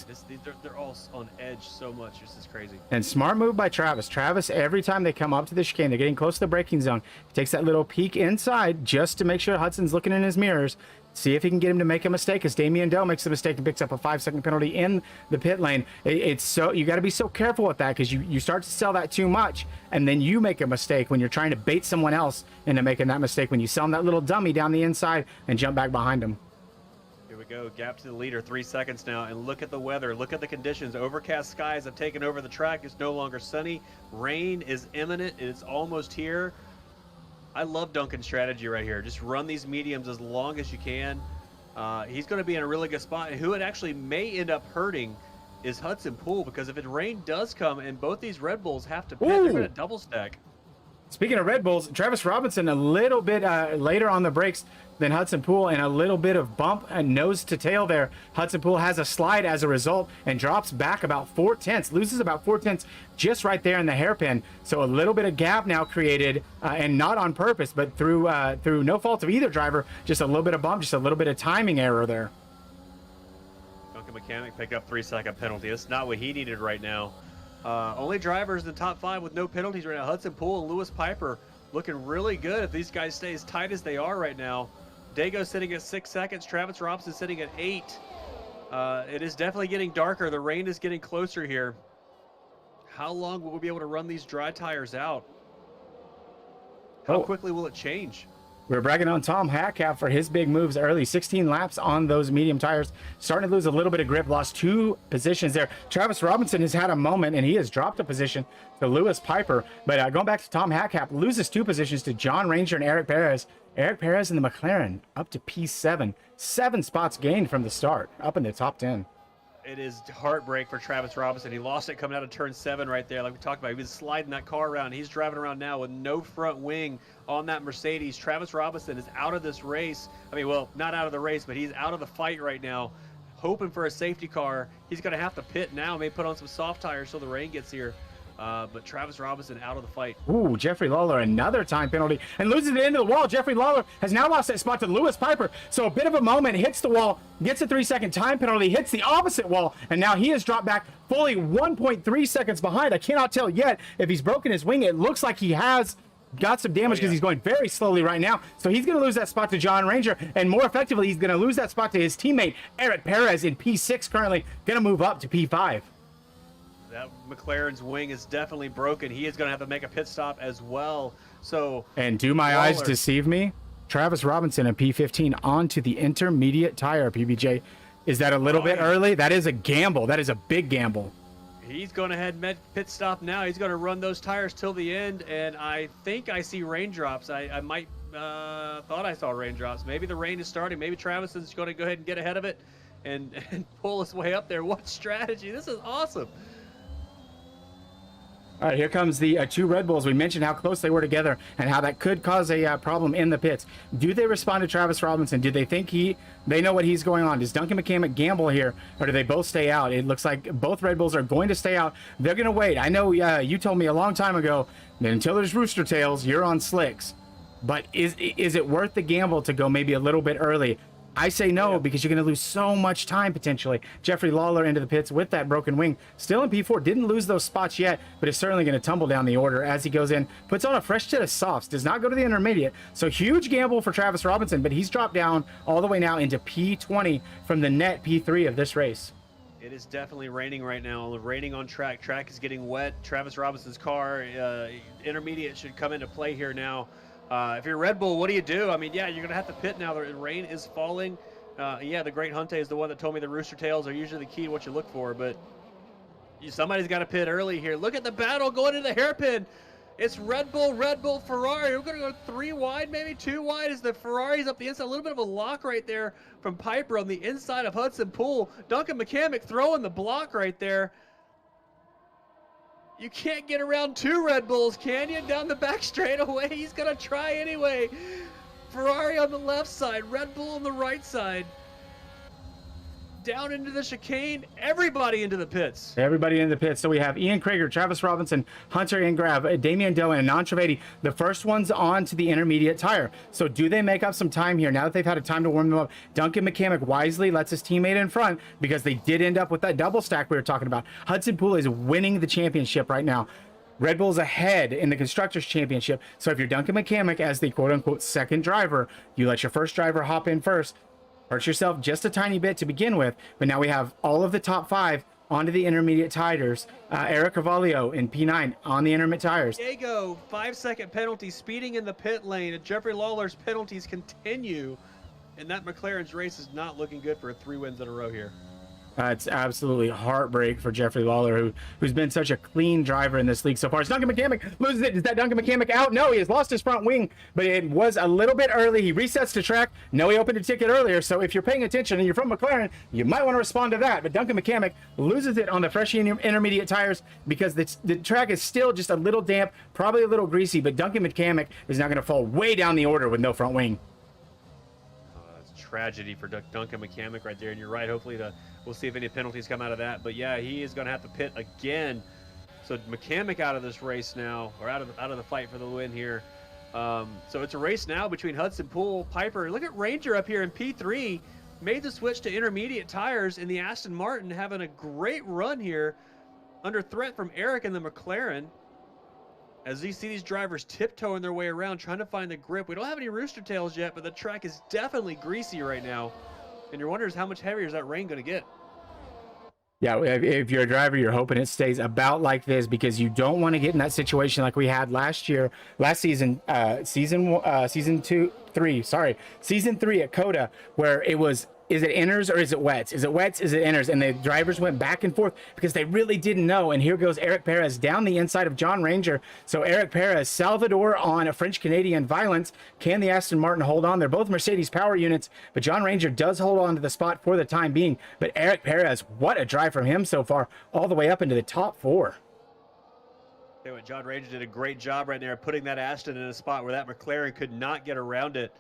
they're all on edge so much. This is crazy. And smart move by Travis. Travis, every time they come up to the chicane, they're getting close to the braking zone. He takes that little peek inside just to make sure Hudson's looking in his mirrors. See if he can get him to make a mistake, because Damien Doe makes a mistake and picks up a 5-second penalty in the pit lane. It's so, you got to be so careful with that, because you start to sell that too much, and then you make a mistake when you're trying to bait someone else into making that mistake, when you sell them that little dummy down the inside and jump back behind him. Here we go, gap to the leader, 3 seconds now, and look at the weather, look at the conditions. Overcast skies have taken over the track. It's no longer sunny. Rain is imminent. It's almost here. I love Duncan's strategy right here. Just run these mediums as long as you can. He's going to be in a really good spot. And who it actually may end up hurting is Hudson Pool, because if the rain does come and both these Red Bulls have to pit, they're going to double stack. Speaking of Red Bulls, Travis Robinson a little bit later on the brakes than Hudson Pool, and a little bit of bump and nose to tail there. Hudson Pool has a slide as a result and drops back about 4 tenths, loses about 4 tenths just right there in the hairpin. So a little bit of gap now created, and not on purpose, but through no fault of either driver, just a little bit of bump, just a little bit of timing error there. Duncan Mechanic pick up 3-second penalty. That's not what he needed right now. Only drivers in the top 5 with no penalties right now. Hudson Pool and Lewis Piper looking really good if these guys stay as tight as they are right now. Dago sitting at 6 seconds. Travis Robinson sitting at 8. It is definitely getting darker. The rain is getting closer here. How long will we be able to run these dry tires out? How quickly will it change? We're bragging on Tom Hatcap for his big moves early. 16 laps on those medium tires. Starting to lose a little bit of grip. Lost 2 positions there. Travis Robinson has had a moment, and he has dropped a position to Lewis Piper. But going back to Tom Hatcap, loses 2 positions to John Ranger and Eric Perez. Eric Perez in the McLaren up to P7. 7 spots gained from the start, up in the top 10. It is heartbreak for Travis Robinson. He lost it coming out of turn 7 right there, like we talked about. He was sliding that car around. He's driving around now with no front wing on that Mercedes. Travis Robinson is out of this race. I mean, well, not out of the race, but he's out of the fight right now, hoping for a safety car. He's going to have to pit now, maybe put on some soft tires till the rain gets here. But Travis Robinson out of the fight. Ooh, Jeffrey Lawler, another time penalty, and loses it into the wall. Jeffrey Lawler has now lost that spot to Lewis Piper. So a bit of a moment, hits the wall, gets a 3-second time penalty, hits the opposite wall, and now he has dropped back fully 1.3 seconds behind. I cannot tell yet if he's broken his wing. It looks like he has got some damage because he's going very slowly right now. So he's going to lose that spot to John Ranger, and more effectively, he's going to lose that spot to his teammate, Eric Perez, in P6 currently, going to move up to P5. That McLaren's wing is definitely broken. He is going to have to make a pit stop as well. So, and do my eyes deceive me? Travis Robinson in P15 onto the intermediate tire, PBJ. Is that a little bit early? That is a gamble. That is a big gamble. He's going to head pit stop now. He's going to run those tires till the end, and I think I see raindrops. I might thought I saw raindrops. Maybe the rain is starting. Maybe Travis is going to go ahead and get ahead of it and pull his way up there. What strategy? This is awesome. All right, here comes the 2 Red Bulls. We mentioned how close they were together and how that could cause a problem in the pits. Do they respond to Travis Robinson? Do they think they know what he's going on? Does Duncan McCamick gamble here, or do they both stay out? It looks like both Red Bulls are going to stay out. They're going to wait. I know you told me a long time ago that until there's rooster tails, you're on slicks. But is it worth the gamble to go maybe a little bit early? I say no, because you're going to lose so much time potentially. Jeffrey Lawler into the pits with that broken wing. Still in P4, didn't lose those spots yet, but is certainly going to tumble down the order as he goes in. Puts on a fresh set of softs, does not go to the intermediate. So huge gamble for Travis Robinson, but he's dropped down all the way now into P20 from the net P3 of this race. It is definitely raining right now. Raining on track. Track is getting wet. Travis Robinson's car, intermediate, should come into play here now. If you're Red Bull, what do you do? I mean, yeah, you're going to have to pit now. The rain is falling. Yeah, the Great Hunte is the one that told me the rooster tails are usually the key to what you look for, but somebody's got to pit early here. Look at the battle going into the hairpin. It's Red Bull, Ferrari. We're going to go 3 wide, maybe 2 wide as the Ferrari's up the inside. A little bit of a lock right there from Piper on the inside of Hudson Pool. Duncan McCamick throwing the block right there. You can't get around 2 Red Bulls, can you? Down the back straightaway. He's going to try anyway. Ferrari on the left side, Red Bull on the right side. Down into the chicane, everybody into the pits. Everybody in the pits. So we have Ian Krager, Travis Robinson, Hunter Ingrave, Damian Dillon, and Anand Trivedi, the first ones on to the intermediate tire. So do they make up some time here now that they've had a time to warm them up? Duncan McCamick wisely lets his teammate in front because they did end up with that double stack we were talking about. Hudson Pool is winning the championship right now. Red Bull's ahead in the Constructors' Championship. So if you're Duncan McCamick as the quote-unquote second driver, you let your first driver hop in first. Hurt yourself just a tiny bit to begin with, but now we have all of the top 5 onto the intermediate tires. Eric Carvalho in P9 on the intermediate tires. Diego, 5-second penalty, speeding in the pit lane, and Jeffrey Lawler's penalties continue, and that McLaren's race is not looking good for 3 wins in a row here. It's absolutely heartbreak for Jeffrey Lawler, who's been such a clean driver in this league so far. It's Duncan McCamick loses it. Is that Duncan McCamick out? No, he has lost his front wing, but it was a little bit early. He resets the track. No, he opened a ticket earlier, so if you're paying attention and you're from McLaren, you might want to respond to that. But Duncan McCamick loses it on the fresh intermediate tires because the track is still just a little damp, probably a little greasy, but Duncan McCamick is now going to fall way down the order with no front wing. It's tragedy for Duncan McCamick right there, and you're right. Hopefully we'll see if any penalties come out of that. But yeah, he is going to have to pit again. So McCamick out of this race now, or out of the fight for the win here. So it's a race now between Hudson Pool, Piper. Look at Ranger up here in P3. Made the switch to intermediate tires in the Aston Martin, having a great run here under threat from Eric and the McLaren. As you see these drivers tiptoeing their way around, trying to find the grip. We don't have any rooster tails yet, but the track is definitely greasy right now. And your wonder is how much heavier is that rain going to get? Yeah, if you're a driver, you're hoping it stays about like this because you don't want to get in that situation like we had last season, season 3 at COTA, where it was, is it inners or is it wets? Is it wets? Is it inners? And the drivers went back and forth because they really didn't know. And here goes Eric Perez down the inside of John Ranger. So Eric Perez, Salvador on a French-Canadian Violence. Can the Aston Martin hold on? They're both Mercedes power units, but John Ranger does hold on to the spot for the time being. But Eric Perez, what a drive from him so far, all the way up into the top 4. John Ranger did a great job right there, putting that Aston in a spot where that McLaren could not get around it.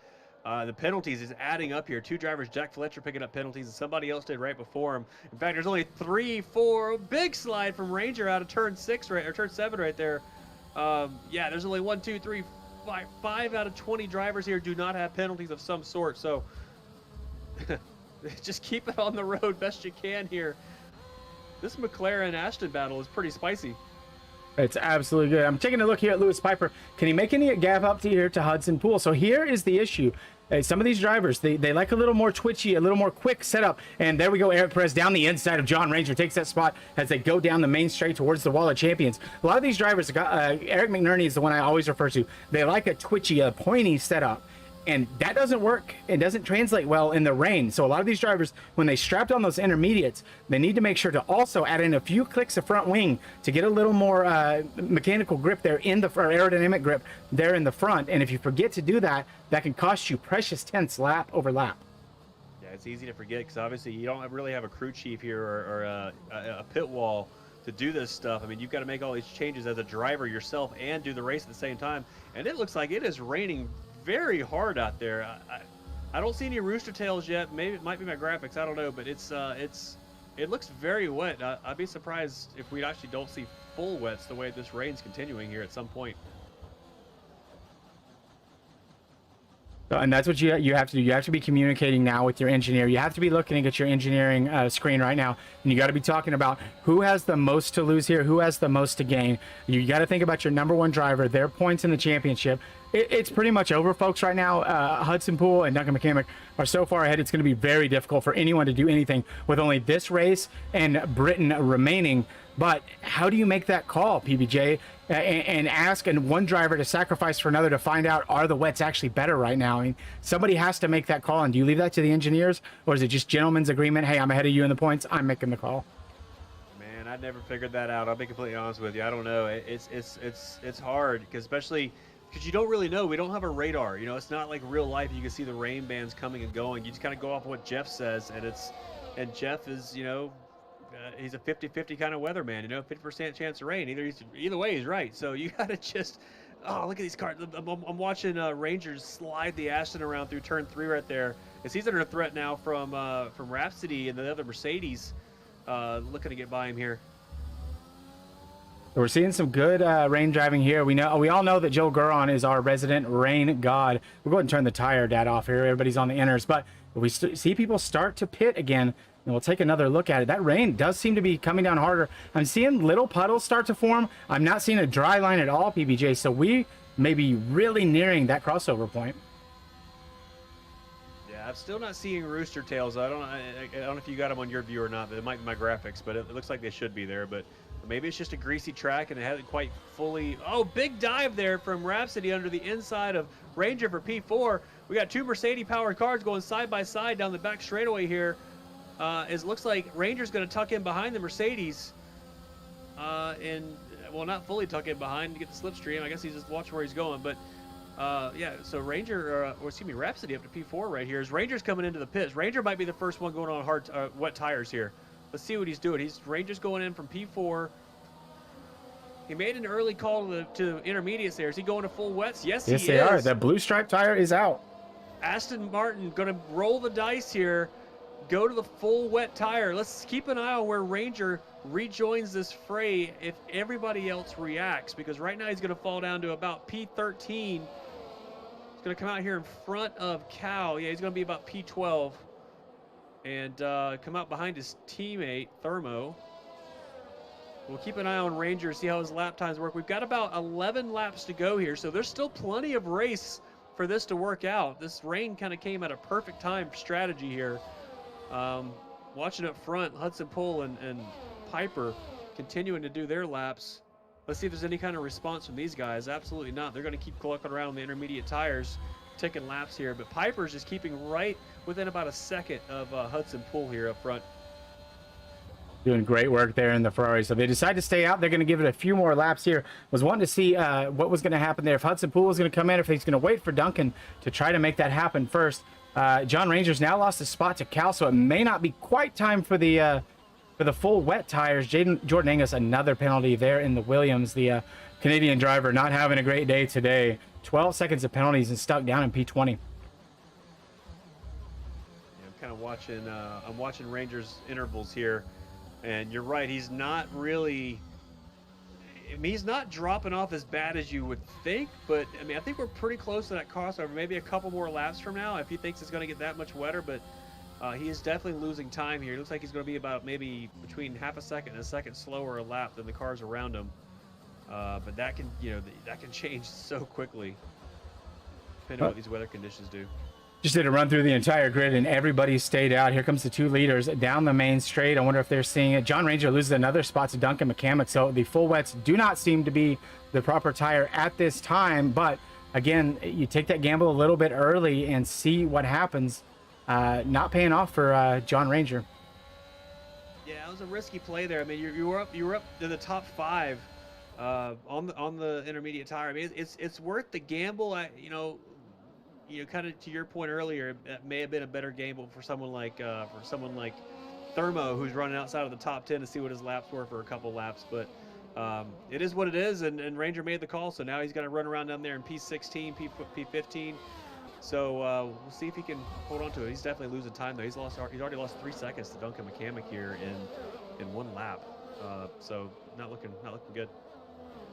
The penalties is adding up here. 2 drivers, Jack Fletcher picking up penalties, and somebody else did right before him. In fact, there's only 3, 4, big slide from Ranger out of turn 7 right there. Yeah, there's only 1, 2, 3, 5 out of 20 drivers here do not have penalties of some sort. So just keep it on the road best you can here. This McLaren Aston battle is pretty spicy. It's absolutely good. I'm taking a look here at Lewis Piper. Can he make any gap up to here to Hudson Pool? So here is the issue. Some of these drivers, they like a little more twitchy, a little more quick setup. And there we go. Eric Perez down the inside of John Ranger takes that spot as they go down the main straight towards the wall of champions. A lot of these drivers, Eric McNerney is the one I always refer to. They like a twitchy, a pointy setup. And that doesn't work. It doesn't translate well in the rain. So a lot of these drivers, when they strapped on those intermediates, they need to make sure to also add in a few clicks of front wing to get a little more mechanical grip there or aerodynamic grip there in the front. And if you forget to do that, that can cost you precious tenths lap over lap. Yeah, it's easy to forget because obviously you don't really have a crew chief here or a pit wall to do this stuff. I mean, you've got to make all these changes as a driver yourself and do the race at the same time. And it looks like it is raining very hard out there. I don't see any rooster tails yet. Maybe it might be my graphics. I don't know, but it looks very wet. I'd be surprised if we actually don't see full wets the way this rain's continuing here at some point. And that's what you have to do. You have to be communicating now with your engineer. You have to be looking at your engineering screen right now, and you got to be talking about who has the most to lose here, who has the most to gain. You got to think about your number one driver, their points in the championship. It's pretty much over, folks, right now. Hudson Pool and Duncan McCamick are so far ahead, it's going to be very difficult for anyone to do anything with only this race and Britain remaining. But how do you make that call, PBJ, and ask one driver to sacrifice for another to find out, are the wets actually better right now? I mean, somebody has to make that call. And do you leave that to the engineers, or is it just gentleman's agreement? Hey, I'm ahead of you in the points, I'm making the call. Man, I never figured that out. I'll be completely honest with you. I don't know. It's hard, because especially because you don't really know. We don't have a radar. You know, it's not like real life. You can see the rain bands coming and going. You just kind of go off what Jeff says, and Jeff is, you know, he's a 50-50 kind of weatherman, you know, 50% chance of rain. Either way, he's right. So you got to just, oh, look at these cars. I'm watching Rangers slide the Aston around through turn 3 right there. As he's under threat now from Rhapsody and the other Mercedes looking to get by him here. We're seeing some good rain driving here. We all know that Joe Guron is our resident rain god. We'll go ahead and turn the tire data off here. Everybody's on the inners, but we see people start to pit again. And we'll take another look at it. That rain does seem to be coming down harder. I'm seeing little puddles start to form. I'm not seeing a dry line at all, PBJ. So we may be really nearing that crossover point. Yeah, I'm still not seeing rooster tails. I don't know if you got them on your view or not. It might be my graphics, but it looks like they should be there. But maybe it's just a greasy track and it hasn't quite fully. Oh, big dive there from Rhapsody under the inside of Ranger for P4. We got two Mercedes-powered cars going side by side down the back straightaway here. It looks like Ranger's going to tuck in behind the Mercedes, and well, not fully tuck in behind to get the slipstream. I guess he's just watching where he's going. But yeah, so Rhapsody up to P4 right here. As Ranger's coming into the pits, Ranger might be the first one going on hard, wet tires here. Let's see what he's doing. Ranger's going in from P4. He made an early call to intermediates there. Is he going to full wets? Yes, he is. Yes, they are. That blue stripe tire is out. Aston Martin going to roll the dice here. Go to the full wet tire. Let's keep an eye on where Ranger rejoins this fray if everybody else reacts, because right now he's going to fall down to about P13. He's going to come out here in front of Cal. Yeah, he's going to be about P12 and come out behind his teammate Thermo. We'll keep an eye on Ranger, see how his lap times work. We've got about 11 laps to go here, so there's still plenty of race for this to work out. This rain kind of came at a perfect time for strategy here. Watching up front, Hudson Pool and Piper continuing to do their laps. Let's see if there's any kind of response from these guys. Absolutely not. They're going to keep clucking around on the intermediate tires, taking laps here. But Piper's just keeping right within about a second of Hudson Pool here up front. Doing great work there in the Ferrari. So they decide to stay out. They're going to give it a few more laps here. Was wanting to see what was going to happen there. If Hudson Pool was going to come in, if he's going to wait for Duncan to try to make that happen first. John Ranger's now lost his spot to Cal, so it may not be quite time for the full wet tires. Jordan Angus, another penalty there in the Williams. The Canadian driver not having a great day today. 12 seconds of penalties and stuck down in P20. Yeah, I'm kind of watching. I'm watching Ranger's intervals here, and you're right. He's not really. I mean, he's not dropping off as bad as you would think, but I mean, I think we're pretty close to that crossover. Maybe a couple more laps from now, if he thinks it's going to get that much wetter. But he is definitely losing time here. It looks like he's going to be about maybe between half a second and a second slower a lap than the cars around him. But that can, that can change so quickly, depending on what these weather conditions do. Just did a run through the entire grid and everybody stayed out. Here comes the 2 leaders down the main straight. I wonder if they're seeing it. John Ranger loses another spot to Duncan McCamick. So the full wets do not seem to be the proper tire at this time. But again, you take that gamble a little bit early and see what happens. Not paying off for John Ranger. Yeah, it was a risky play there. I mean, you were up to the top 5 on the intermediate tire. I mean, it's worth the gamble. Kind of to your point earlier, it may have been a better gamble for someone like Thermo, who's running outside of the top 10 to see what his laps were for a couple laps. But it is what it is, and Ranger made the call, so now he's going to run around down there in P16, P15. So we'll see if he can hold on to it. He's definitely losing time though. He's already lost 3 seconds to Duncan McCamick here in one lap. So not looking good.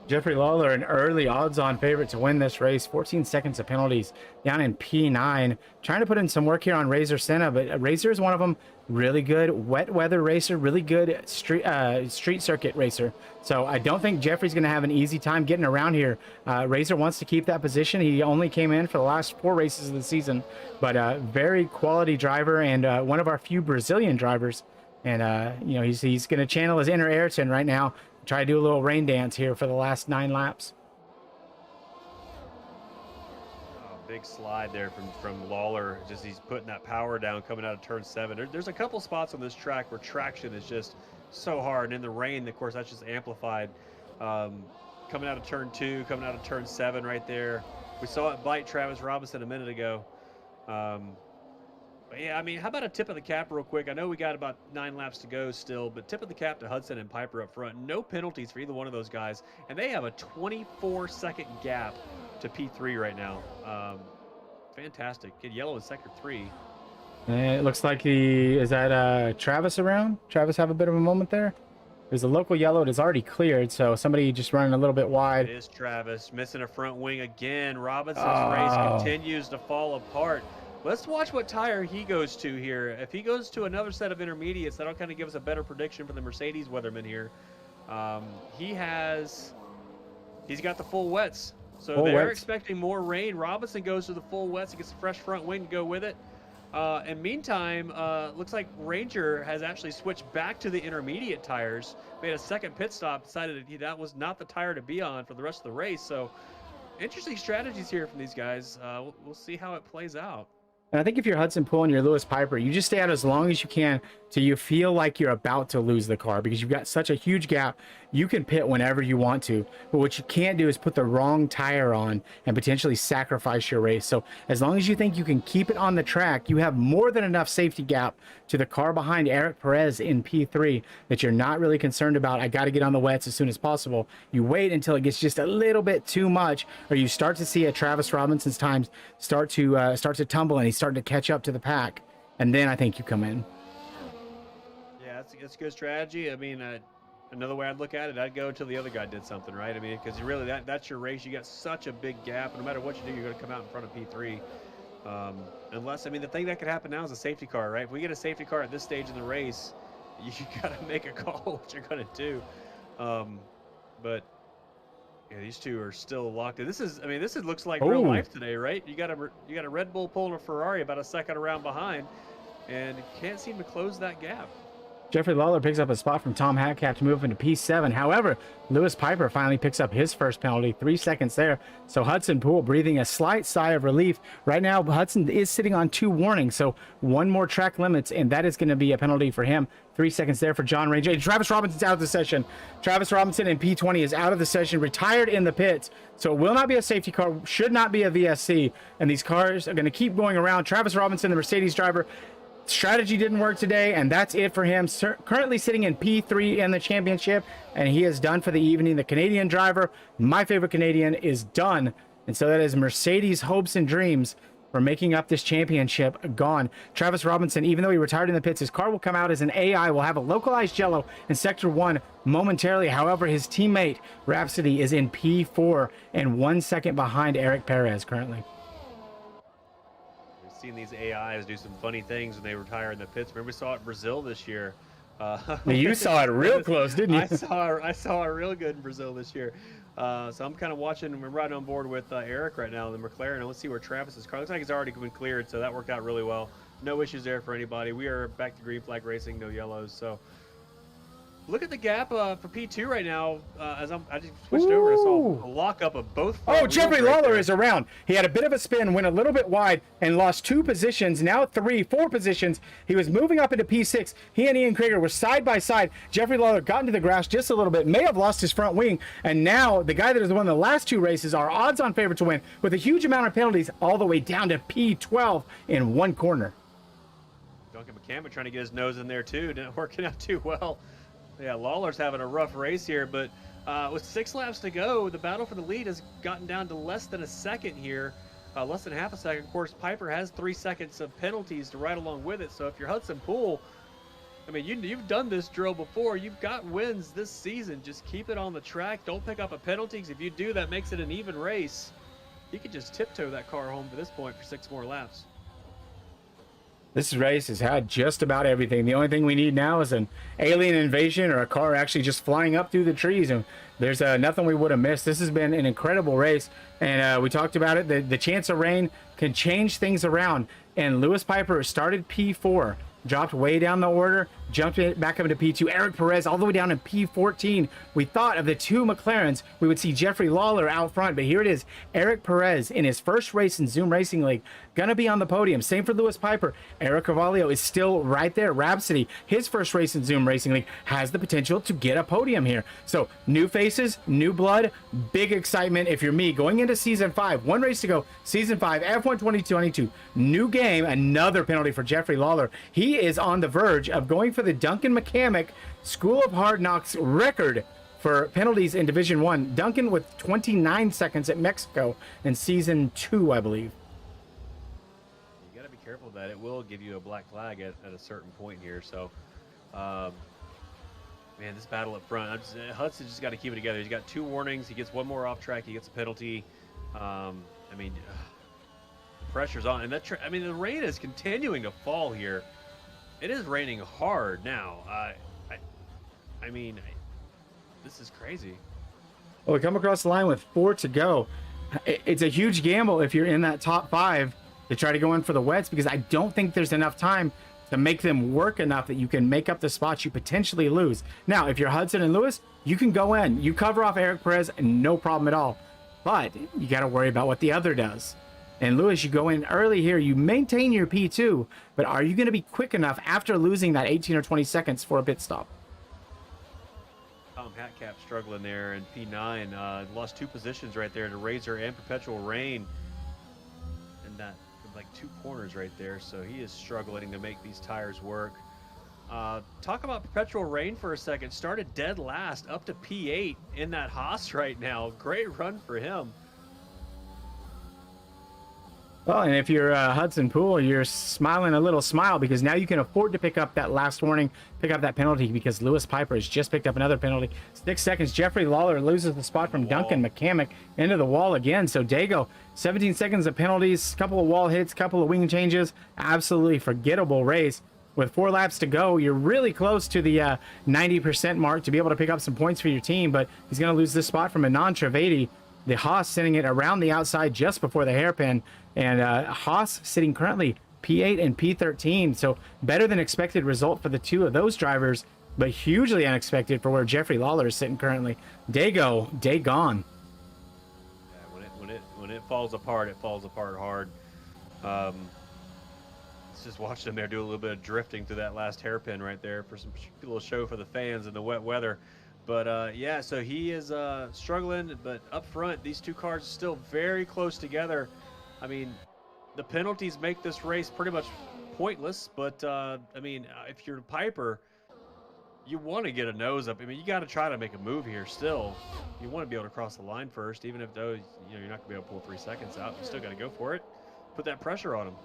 Jeffrey Lawler, an early odds-on favorite to win this race. 14 seconds of penalties down in P9. Trying to put in some work here on Razor Senna, but Razor is one of them. Really good wet weather racer, really good street circuit racer. So I don't think Jeffrey's going to have an easy time getting around here. Razor wants to keep that position. He only came in for the last 4 races of the season, but very quality driver and one of our few Brazilian drivers. And you know, he's going to channel his inner Ayrton right now. Try to do a little rain dance here for the last 9 laps. Oh, big slide there from Lawler. Just he's putting that power down coming out of turn 7. There's a couple spots on this track where traction is just so hard. And in the rain, of course, that's just amplified. Coming out of turn 2, coming out of turn 7 right there. We saw it bite Travis Robinson a minute ago. But yeah, I mean, how about a tip of the cap real quick? I know we got about 9 laps to go still, but tip of the cap to Hudson and Piper up front. No penalties for either one of those guys, and they have a 24-second gap to P3 right now. Fantastic. Kid Yellow in sector 3. And it looks like is that Travis around? Travis have a bit of a moment there? There's a local yellow that is already cleared, so somebody just running a little bit wide. It is Travis missing a front wing again. Robinson's race continues to fall apart. Let's watch what tire he goes to here. If he goes to another set of intermediates, that'll kind of give us a better prediction for the Mercedes weatherman here. He's got the full wets. So they're expecting more rain. Robinson goes to the full wets. He gets a fresh front wing to go with it. And meantime, looks like Ranger has actually switched back to the intermediate tires, made a second pit stop, decided that was not the tire to be on for the rest of the race. So interesting strategies here from these guys. We'll see how it plays out. And I think if you're Hudson Poole and you're Lewis Piper, you just stay out as long as you can till you feel like you're about to lose the car, because you've got such a huge gap. You can pit whenever you want to, but what you can't do is put the wrong tire on and potentially sacrifice your race. So as long as you think you can keep it on the track, you have more than enough safety gap to the car behind Eric Perez in P3 that you're not really concerned about. I got to get on the wets as soon as possible. You wait until it gets just a little bit too much, or you start to see Travis Robinson's times start to tumble and he's starting to catch up to the pack, and then I think you come in. Yeah, that's a good strategy. I mean, another way I'd look at it, I'd go until the other guy did something, right? I mean, because really that's your race. You got such a big gap. No matter what you do, you're going to come out in front of P3. Unless, I mean, the thing that could happen now is a safety car, right? If we get a safety car at this stage in the race, you got to make a call what you're going to do. But yeah, these two are still locked in. This looks like real life today, right? You got a Red Bull pulling a Ferrari about a second around behind, and can't seem to close that gap. Jeffrey Lawler picks up a spot from Tom Hadcap to move into P7. However, Lewis Piper finally picks up his first penalty, 3 seconds there. So Hudson Poole breathing a slight sigh of relief. Right now, Hudson is sitting on 2 warnings, so 1 more track limits, and that is going to be a penalty for him. 3 seconds there for John Ranger. And Travis Robinson's out of the session. Travis Robinson in P20 is out of the session, retired in the pits. So it will not be a safety car, should not be a VSC, and these cars are going to keep going around. Travis Robinson, the Mercedes driver, strategy didn't work today, and that's it for him. Currently sitting in P3 in the championship, and he is done for the evening. The Canadian driver, my favorite Canadian, is done, and so that is Mercedes' hopes and dreams for making up this championship gone. Travis Robinson, even though he retired in the pits, his car will come out as an AI, will have a localized yellow in sector 1 momentarily. However, his teammate Rhapsody is in P4 and 1 second behind Eric Perez currently. Seen these AIs do some funny things when they retire in the pits. Remember, we saw it in Brazil this year. You saw it real close, didn't you? I saw it real good in Brazil this year. So I'm kind of watching. I'm right on board with Eric right now in the McLaren. Let's see where Travis's car looks like he's already been cleared, so that worked out really well. No issues there for anybody. We are back to green flag racing, no yellows. So look at the gap for P2 right now. As I just switched over, I saw a lockup of both. Oh, Jeffrey Lawler is around. He had a bit of a spin, went a little bit wide, and lost 2 positions. Now 4 positions. He was moving up into P6. He and Ian Krieger were side by side. Jeffrey Lawler got into the grass just a little bit, may have lost his front wing, and now the guy that has won the last 2 races are odds-on favorite to win with a huge amount of penalties, all the way down to P12 in 1 corner. Duncan McCammon trying to get his nose in there too, not working out too well. Yeah, Lawler's having a rough race here, but with 6 laps to go, the battle for the lead has gotten down to less than a second here, less than half a second. Of course, Piper has 3 seconds of penalties to ride along with it, so if you're Hudson Poole, I mean, you've done this drill before. You've got wins this season. Just keep it on the track. Don't pick up a penalty, 'cause if you do, that makes it an even race. You could just tiptoe that car home to this point for 6 more laps. This race has had just about everything. The only thing we need now is an alien invasion or a car actually just flying up through the trees, and there's nothing we would have missed. This has been an incredible race, and we talked about it. The chance of rain can change things around, and Lewis Piper started P4, dropped way down the order, jumped it back up into P2. Eric Perez all the way down in P14. We thought of the two McLarens, we would see Jeffrey Lawler out front, but here it is. Eric Perez in his first race in Zoom Racing League, gonna be on the podium. Same for Lewis Piper. Eric Carvalho is still right there. Rhapsody, his first race in Zoom Racing League, has the potential to get a podium here. So new faces, new blood, big excitement. If you're me, going into season 5, one race to go, season 5, F1 2022, new game, another penalty for Jeffrey Lawler. He is on the verge of going for the Duncan McCamick School of Hard Knocks record for penalties in Division 1. Duncan with 29 seconds at Mexico in season 2, I believe. You got to be careful that it will give you a black flag at a certain point here. So, man, this battle up front, Hudson just got to keep it together. He's got 2 warnings. He gets 1 more off track. He gets a penalty. I mean, pressure's on. And I mean, the rain is continuing to fall here. It is raining hard now. I mean, this is crazy. Well, we come across the line with 4 to go. It's a huge gamble if you're in that top 5 to try to go in for the wets, because I don't think there's enough time to make them work enough that you can make up the spots you potentially lose. Now, if you're Hudson and Lewis, you can go in. You cover off Eric Perez, no problem at all. But you got to worry about what the other does. And Lewis, you go in early here, you maintain your P2, but are you going to be quick enough after losing that 18 or 20 seconds for a pit stop? Tom Hatcap struggling there in P9. Lost 2 positions right there to Razor and Perpetual Rain. And that, like 2 corners right there. So he is struggling to make these tires work. Talk about Perpetual Rain for a second. Started dead last, up to P8 in that Haas right now. Great run for him. Well, and if you're Hudson Pool, you're smiling a little smile, because now you can afford to pick up that last warning, pick up that penalty, because Lewis Piper has just picked up another penalty. 6 seconds. Jeffrey Lawler loses the spot from Duncan McCamick into the wall again. So Dago, 17 seconds of penalties, couple of wall hits, couple of wing changes. Absolutely forgettable race. With 4 laps to go, you're really close to the 90% mark to be able to pick up some points for your team, but he's going to lose this spot from Anand Trivedi. The Haas sending it around the outside just before the hairpin, and Haas sitting currently P8 and P13. So better than expected result for the 2 of those drivers, but hugely unexpected for where Jeffrey Lawler is sitting currently. Dago, day gone. Yeah, when it falls apart, it falls apart hard. Let's just watch them there do a little bit of drifting through that last hairpin right there for some little show for the fans in the wet weather. But yeah, so he is struggling, but up front, these 2 cars are still very close together. I mean, the penalties make this race pretty much pointless, but I mean, if you're Piper, you want to get a nose up. I mean, you got to try to make a move here still. You want to be able to cross the line first, even if those, you're not going to be able to pull 3 seconds out. You still got to go for it. Put that pressure on him.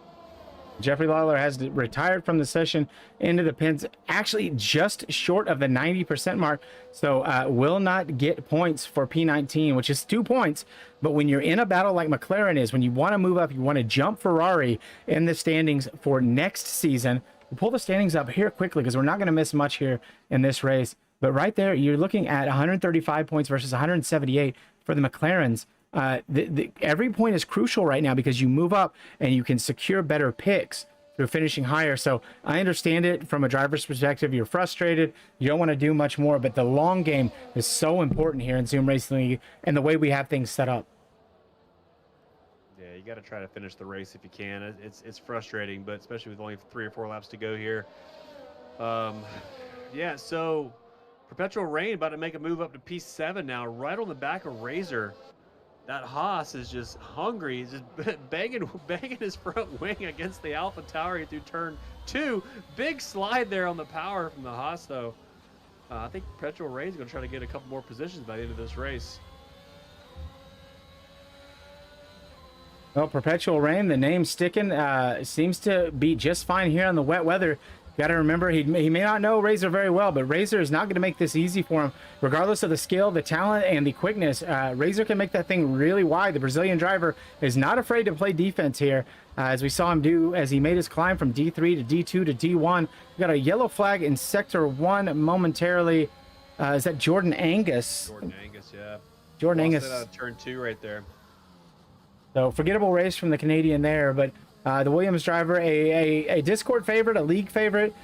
Jeffrey Lawler has retired from the session into the pits, actually just short of the 90% mark, so will not get points for P19, which is 2 points. But when you're in a battle like McLaren is, when you want to move up, you want to jump Ferrari in the standings for next season. We'll pull the standings up here quickly, because we're not going to miss much here in this race. But right there, you're looking at 135 points versus 178 for the McLarens. Every point is crucial right now, because you move up and you can secure better picks through finishing higher. So I understand it from a driver's perspective. You're frustrated. You don't want to do much more, but the long game is so important here in Zoom Racing League and the way we have things set up. Yeah, you got to try to finish the race if you can. It's frustrating, but especially with only 3 or 4 laps to go here. Yeah, so Perpetual Rain about to make a move up to P7 now, right on the back of Razor. That Haas is just hungry. He's just banging his front wing against the Alpha Tauri through turn 2. Big slide there on the power from the Haas, though. I think Perpetual Rain is going to try to get a couple more positions by the end of this race. Well, Perpetual Rain, the name sticking, seems to be just fine here on the wet weather. Got to remember, he may not know Razor very well, but Razor is not going to make this easy for him. Regardless of the skill, the talent, and the quickness, Razor can make that thing really wide. The Brazilian driver is not afraid to play defense here, as we saw him do as he made his climb from D3 to D2 to D1. We got a yellow flag in Sector 1 momentarily. Is that Jordan Angus? Jordan Angus, yeah. Jordan Lost Angus. it out of turn 2 right there. So forgettable race from the Canadian there, but the Williams driver, a Discord favorite, a league favorite.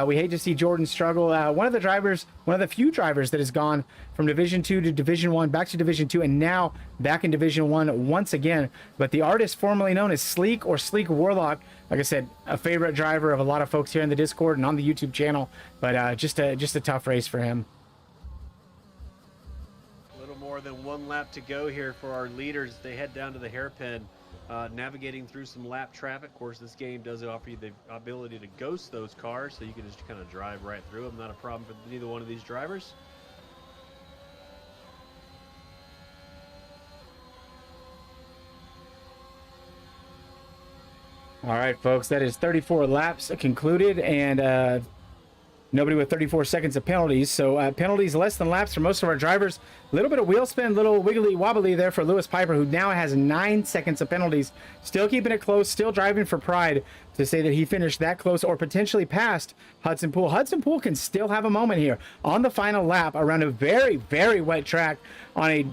We hate to see Jordan struggle. One of the few drivers that has gone from Division 2 to Division 1, back to Division 2, and now back in Division 1 once again. But the artist formerly known as Sleek or Sleek Warlock, like I said, a favorite driver of a lot of folks here in the Discord and on the YouTube channel. But just a tough race for him. More than one lap to go here for our leaders. They head down to the hairpin, navigating through some lap traffic. Of course, this game does offer you the ability to ghost those cars, so you can just kind of drive right through them. Not a problem for neither one of these drivers. All right, folks, that is 34 laps concluded, and nobody with 34 seconds of penalties. So penalties less than laps for most of our drivers. A little bit of wheel spin, little wiggly wobbly there for Lewis Piper, who now has 9 seconds of penalties. Still keeping it close, still driving for pride to say that he finished that close or potentially passed Hudson Poole. Hudson Poole can still have a moment here on the final lap around a very, very wet track on a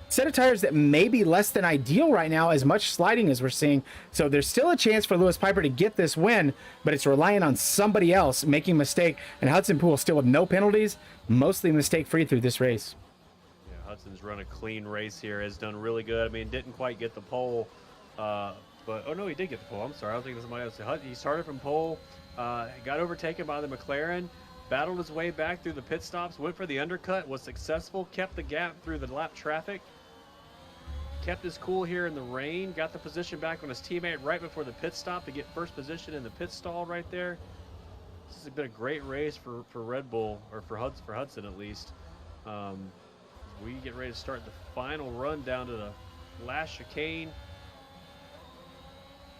set of tires that may be less than ideal right now, as much sliding as we're seeing. So there's still a chance for Lewis Piper to get this win, but it's relying on somebody else making a mistake. And Hudson Poole still with no penalties, mostly mistake-free through this race. Yeah, Hudson's run a clean race here, has done really good. I mean, didn't quite get the pole, but oh no, he did get the pole. I'm sorry, I was thinking somebody else. He started from pole, got overtaken by the McLaren, battled his way back through the pit stops, went for the undercut, was successful, kept the gap through the lap traffic. Kept his cool here in the rain, got the position back on his teammate right before the pit stop to get first position in the pit stall right there. This has been a great race for Red Bull, or for Hudson at least. We get ready to start the final run down to the last chicane.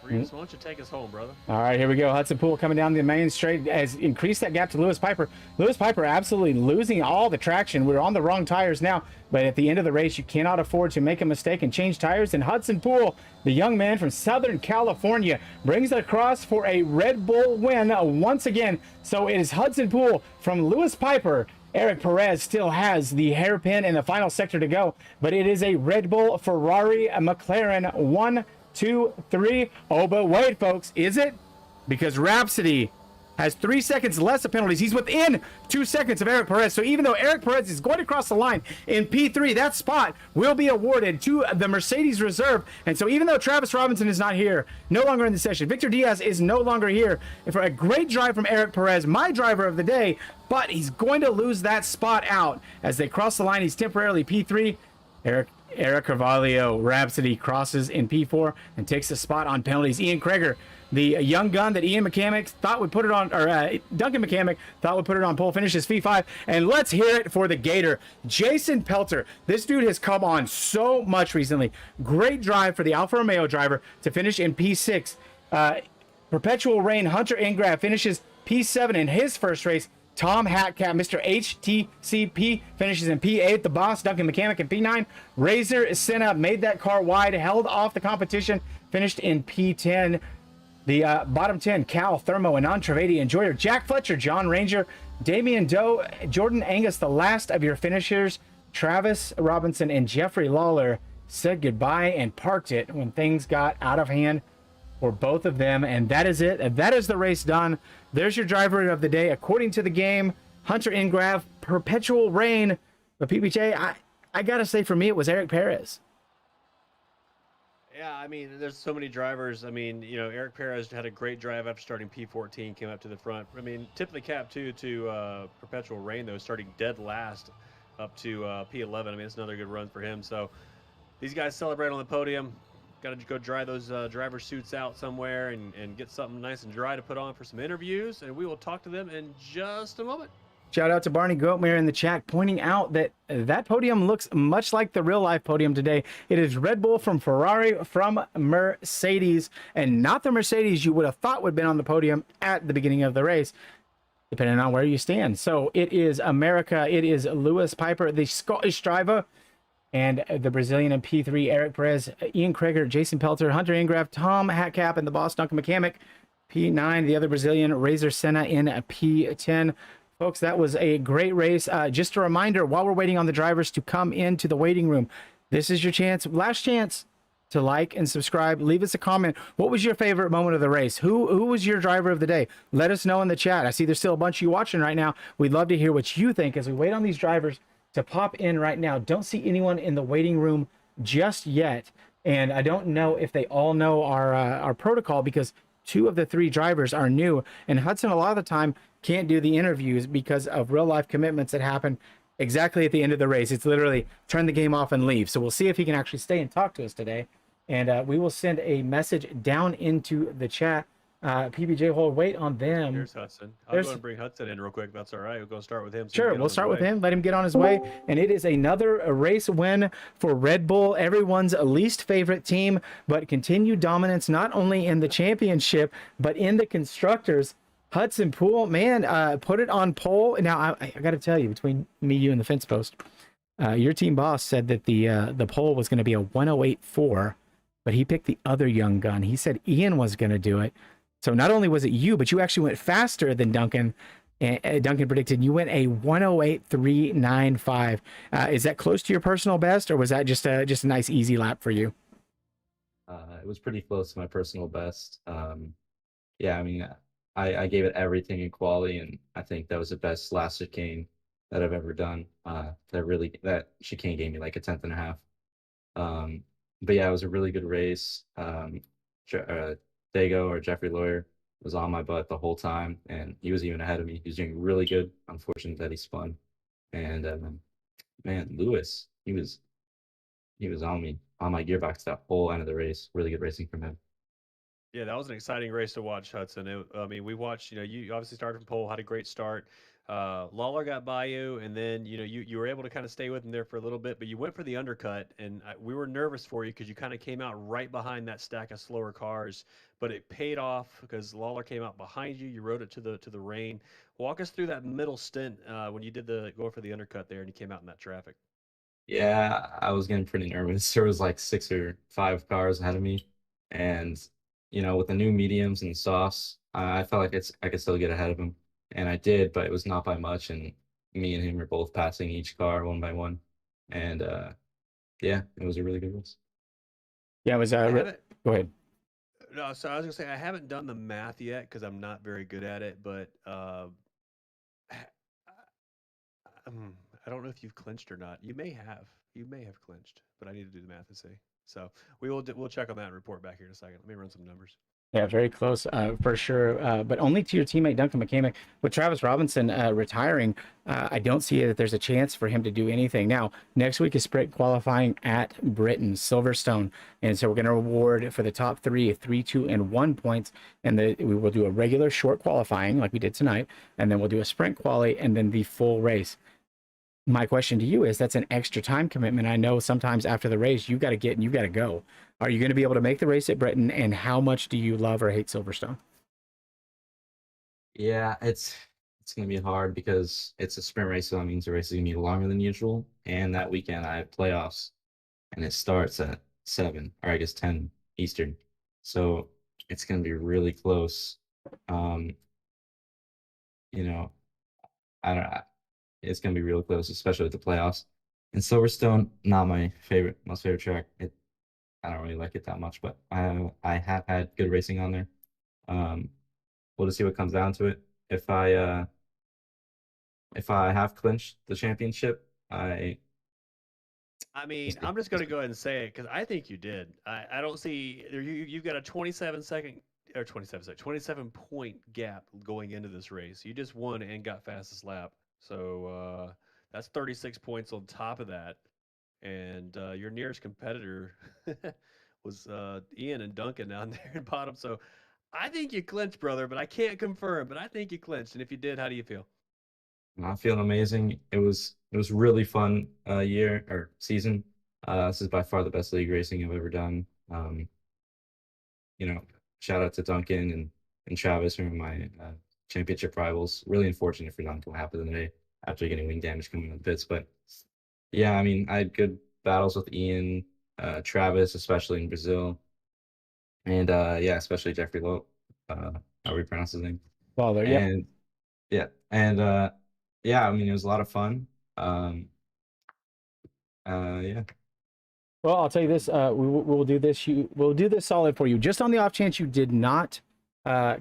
Reeves, why don't you take us home, brother? All right, here we go. Hudson Poole coming down the main straight has increased that gap to Lewis Piper. Lewis Piper absolutely losing all the traction. We're on the wrong tires now, but at the end of the race, you cannot afford to make a mistake and change tires. And Hudson Poole, the young man from Southern California, brings it across for a Red Bull win once again. So it is Hudson Poole from Lewis Piper. Eric Perez still has the hairpin in the final sector to go, but it is a Red Bull, Ferrari, a McLaren 1, 2, 3. Oh, but wait, folks, is it? Because Rhapsody has 3 seconds less of penalties. He's within 2 seconds of Eric Perez. So even though Eric Perez is going to cross the line in P3, that spot will be awarded to the Mercedes Reserve. And so even though Travis Robinson is not here, no longer in the session, Victor Diaz is no longer here for a great drive from Eric Perez, my driver of the day, but he's going to lose that spot out as they cross the line. He's temporarily P3. Eric Carvalho, Rhapsody, crosses in P4 and takes a spot on penalties. Ian Kreger, the young gun that Ian McCamick thought would put it on, or Duncan McCamick thought would put it on pole, finishes P5. And let's hear it for the Gator, Jason Pelter. This dude has come on so much recently. Great drive for the Alfa Romeo driver to finish in P6. Perpetual Rain, Hunter Ingraf finishes P7 in his first race. Tom Hatcat, Mr. HTCP, finishes in P8. The boss, Duncan McCamick, in P9. Razor Senna made that car wide, held off the competition, finished in P10. The bottom 10, Cal, Thermo, Anand Trivedi, Enjoyer, Jack Fletcher, John Ranger, Damian Doe, Jordan Angus, the last of your finishers. Travis Robinson and Jeffrey Lawler said goodbye and parked it when things got out of hand for both of them. And that is it. That is the race done. There's your driver of the day. According to the game, Hunter Ingraf, Perpetual Rain. But PBJ, I got to say, for me, it was Eric Perez. Yeah, I mean, there's so many drivers. I mean, you know, Eric Perez had a great drive after starting P14, came up to the front. I mean, tip of the cap, too, to Perpetual Rain, though, starting dead last up to P11. I mean, it's another good run for him. So these guys celebrate on the podium. Got to go dry those driver suits out somewhere and get something nice and dry to put on for some interviews. And we will talk to them in just a moment. Shout out to Barney Goatmere in the chat, pointing out that that podium looks much like the real life podium today. It is Red Bull from Ferrari from Mercedes, and not the Mercedes you would have thought would have been on the podium at the beginning of the race. depending on where you stand. So it is America. It is Lewis Piper, the Scottish driver, and the Brazilian in P3, Eric Perez, Ian Krager, Jason Pelter, Hunter Ingraff, Tom Hatcap, and the boss, Duncan McCamick, P9, the other Brazilian, Razor Senna in P10. Folks, that was a great race. Just a reminder, while we're waiting on the drivers to come into the waiting room, this is your chance, last chance, to like and subscribe. Leave us a comment. What was your favorite moment of the race? Who was your driver of the day? Let us know in the chat. I see there's still a bunch of you watching right now. We'd love to hear what you think as we wait on these drivers to pop in right now. Don't see anyone in the waiting room just yet, and I don't know if they all know our protocol, because 2 of the 3 drivers are new, and Hudson a lot of the time can't do the interviews because of real life commitments that happen exactly at the end of the race. It's literally turn the game off and leave. So we'll see if he can actually stay and talk to us today, and we will send a message down into the chat. PBJ, hold, wait on them. Here's Hudson. I'll go and bring Hudson in real quick. That's all right. We'll go start with him. So sure, we'll start with him. Let him get on his way. And it is another race win for Red Bull, everyone's least favorite team, but continued dominance not only in the championship, but in the constructors. Hudson Poole, man, put it on pole. Now, I got to tell you, between me, you, and the fence post, your team boss said that the pole was going to be a 108.4, but he picked the other young gun. He said Ian was going to do it. So not only was it you, but you actually went faster than Duncan. Duncan predicted you went a 108.395. Is that close to your personal best, or was that just a nice easy lap for you? It was pretty close to my personal best. Yeah, I mean, I gave it everything in quality, and I think that was the best last chicane that I've ever done. That chicane gave me like a 10th and a half. But yeah, it was a really good race. Dago, or Jeffrey Lawyer, was on my butt the whole time, and he was even ahead of me. He was doing really good. Unfortunate that he spun. And man, Lewis, he was on me, on my gearbox that whole end of the race. Really good racing from him. Yeah, that was an exciting race to watch, Hudson. I mean, we watched, you obviously started from pole, had a great start. Lawler got by you, and then, you were able to kind of stay with him there for a little bit, but you went for the undercut, and we were nervous for you because you kind of came out right behind that stack of slower cars, but it paid off because Lawler came out behind you. You rode it to the rain. Walk us through that middle stint when you did going for the undercut there and you came out in that traffic. Yeah, I was getting pretty nervous. There was like 6 or 5 cars ahead of me, and with the new mediums and softs, I felt like I could still get ahead of him, and I did, but it was not by much. And me and him were both passing each car one by one, and yeah, it was a really good race. Yeah, it was. Go ahead. No, so I was gonna say I haven't done the math yet because I'm not very good at it, but I don't know if you've clinched or not. You may have. You may have clinched, but I need to do the math and see. So we'll check on that and report back here in a second. Let me run some numbers. Yeah, very close for sure. But only to your teammate Duncan McCamick. With Travis Robinson retiring, I don't see that there's a chance for him to do anything. Now, next week is sprint qualifying at Britain, Silverstone. And so we're going to reward for the top 3, 3, 2, and 1 points. And we will do a regular short qualifying like we did tonight. And then we'll do a sprint quali and then the full race. My question to you is, that's an extra time commitment. I know sometimes after the race, you got to get and you got to go. Are you going to be able to make the race at Britain? And how much do you love or hate Silverstone? Yeah, it's going to be hard because it's a sprint race, so that means the race is going to be longer than usual. And that weekend I have playoffs, and it starts at 7, or I guess 10 Eastern. So it's going to be really close. I don't know. It's going to be real close, especially with the playoffs. And Silverstone, not my most favorite track. I don't really like it that much, but I have had good racing on there. We'll just see what comes down to it. If I have clinched the championship, I mean, I'm just going to go ahead and say it because I think you did. I don't see you've got a 27 point gap going into this race. You just won and got fastest lap. So that's 36 points on top of that. And your nearest competitor was Ian and Duncan down there in bottom. So I think you clinched, brother, but I can't confirm. But I think you clinched. And if you did, how do you feel? I'm feeling amazing. It was really fun year or season. This is by far the best league racing I've ever done. Shout out to Duncan and Travis, who are my championship rivals. Really unfortunate for Duncan what happened today after getting wing damage coming in the pits. But yeah, I mean, I had good battles with Ian, Travis, especially in Brazil, and yeah, especially Jeffrey Lowe. How we pronounce his name. Lawler, yep. And yeah, and yeah, I mean, it was a lot of fun. Yeah. Well, I'll tell you this. We'll do this. We'll do this solid for you. Just on the off chance you did not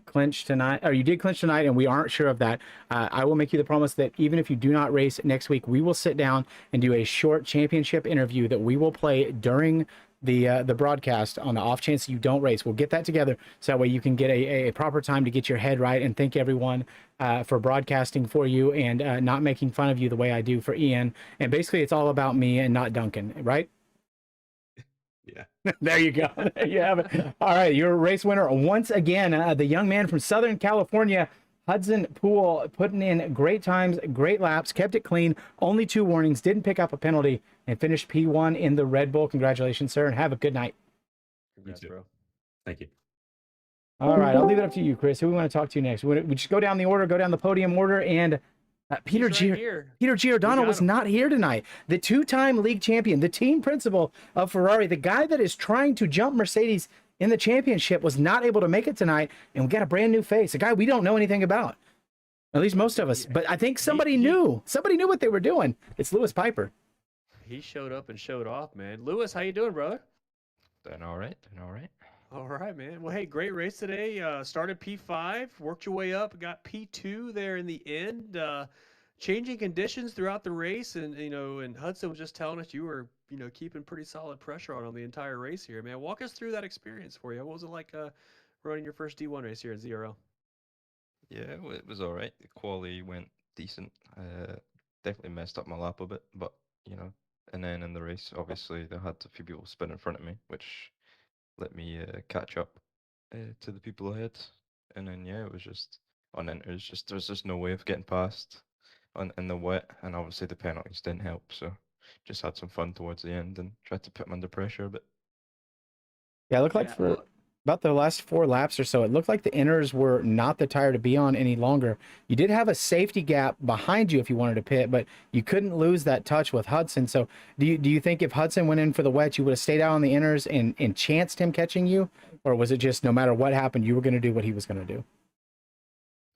clinch tonight, or you did clinch tonight, and we aren't sure of that. I will make you the promise that even if you do not race next week, we will sit down and do a short championship interview that we will play during the broadcast. On the off chance you don't race, we'll get that together so that way you can get a proper time to get your head right. And thank everyone for broadcasting for you and not making fun of you the way I do for Ian. And basically, it's all about me and not Duncan, right? Yeah. There you go. There you have it. All right, your race winner once again, the young man from Southern California, Hudson Poole, putting in great times, great laps, kept it clean, only 2 warnings, didn't pick up a penalty, and finished P1 in the Red Bull. Congratulations, sir, and have a good night. Congrats, too. bro. Thank you. All right, I'll leave it up to you, Chris. Who we want to talk to next? We just go down the order, go down the podium order, and Peter He's right here. Peter Giordano got was him. not here tonight. The 2-time league champion, the team principal of Ferrari, the guy that is trying to jump Mercedes in the championship, was not able to make it tonight, and we got a brand new face, a guy we don't know anything about. At least most of us. But I think somebody knew. Somebody knew what they were doing. It's Lewis Piper. He showed up and showed off, man. Lewis, how you doing, brother? Doing all right, doing all right. All right, man. Well, hey, great race today. Started P5, worked your way up, got P2 there in the end. Changing conditions throughout the race, and and Hudson was just telling us you were, keeping pretty solid pressure on the entire race here, man. Walk us through that experience for you. What was it like running your first D1 race here at ZRL? Yeah, it was all right. The quality went decent. Definitely messed up my lap a bit, but and then in the race, obviously, they had a few people spin in front of me, which let me catch up to the people ahead. And then yeah, it was just on inters, there was just no way of getting past in the wet, and obviously the penalties didn't help. So just had some fun towards the end and tried to put them under pressure a bit. Yeah, it looked like Yeah, for well- about the last 4 laps or so, it looked like the inners were not the tire to be on any longer. You did have a safety gap behind you if you wanted to pit, but you couldn't lose that touch with Hudson. So do you think if Hudson went in for the wet, you would have stayed out on the inners and chanced him catching you? Or was it just no matter what happened, you were going to do what he was going to do?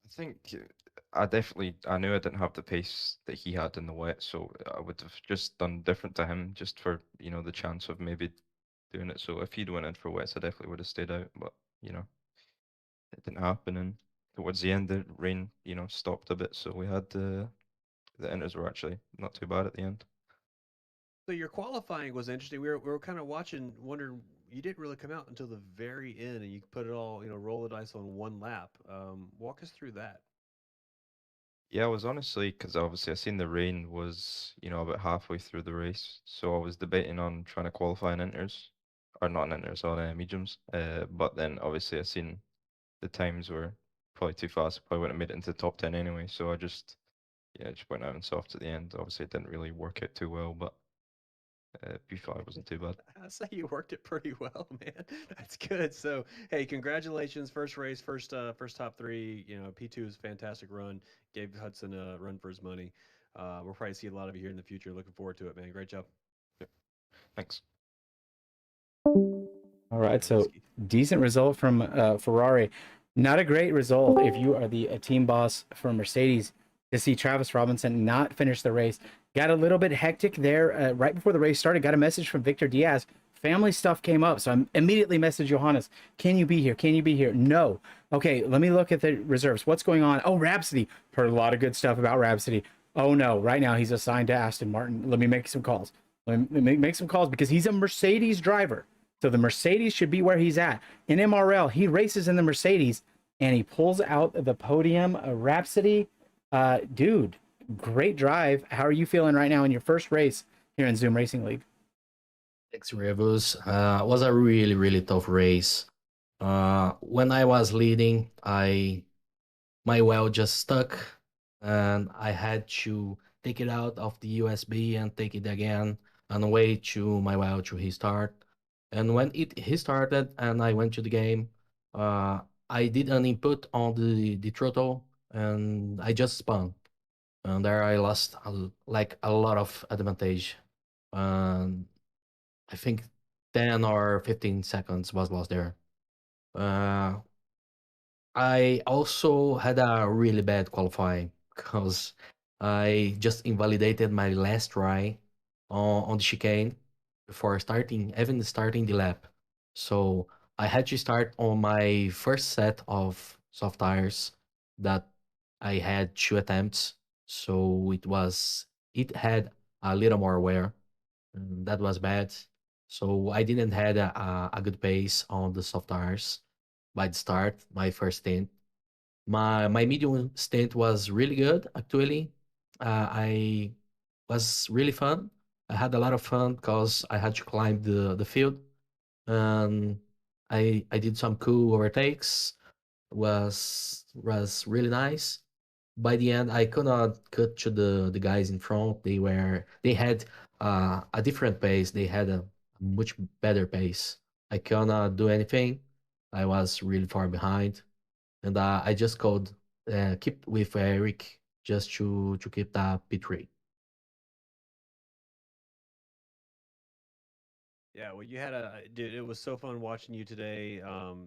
I think I knew I didn't have the pace that he had in the wet, so I would have just done different to him just for, the chance of maybe doing it. So if he'd went in for wets, I definitely would have stayed out, but, it didn't happen. And towards the end, the rain, stopped a bit, so we had the inters were actually not too bad at the end. So your qualifying was interesting. We were kind of watching, wondering you didn't really come out until the very end, and you put it all, roll the dice on one lap. Walk us through that. Yeah, I was honestly, because obviously I seen the rain was, about halfway through the race, so I was debating on trying to qualify in inters, or not in inters, on mediums. But then obviously I seen the times were probably too fast. Probably wouldn't have made it into the top 10 anyway. So I just went out and soft at the end. Obviously it didn't really work out too well, but P5 wasn't too bad. I say you worked it pretty well, man. That's good. So, hey, congratulations! First race, first top 3. P2 is a fantastic run. Gave Hudson a run for his money. We'll probably see a lot of you here in the future. Looking forward to it, man. Great job. Thanks. All right, so decent result from Ferrari. Not a great result if you are the team boss for Mercedes to see Travis Robinson not finish the race. Got a little bit hectic there right before the race started. Got a message from Victor Diaz. Family stuff came up, so I immediately messaged Johannes. Can you be here? Can you be here? No. Okay, let me look at the reserves. What's going on? Oh, Rhapsody. Heard a lot of good stuff about Rhapsody. Oh no, right now he's assigned to Aston Martin. Let me make some calls. Let me make some calls because he's a Mercedes driver. So the Mercedes should be where he's at. In MRL, he races in the Mercedes and he pulls out the podium. Rhapsody, dude, great drive. How are you feeling right now in your first race here in Zoom Racing League? Thanks, Rivers. Was a really, really tough race. When I was leading, my well just stuck, and I had to take it out of the USB and take it again and wait to my well to restart. And when he started and I went to the game, I did an input on the throttle and I just spun. And there I lost like a lot of advantage. And I think 10 or 15 seconds was lost there. Uh, I also had a really bad qualifying because I just invalidated my last try on the chicane before even starting the lap. So I had to start on my first set of soft tires that I had 2 attempts. So it had a little more wear. And that was bad. So I didn't had a good pace on the soft tires by the start, my first stint. My medium stint was really good actually. I was really fun. I had a lot of fun because I had to climb the field, and I did some cool overtakes. Was really nice. By the end, I could not cut to the guys in front. They had a different pace. They had a much better pace. I cannot do anything. I was really far behind, and I just called keep with Eric just to keep the P3. Yeah, well, you had dude. It was so fun watching you today.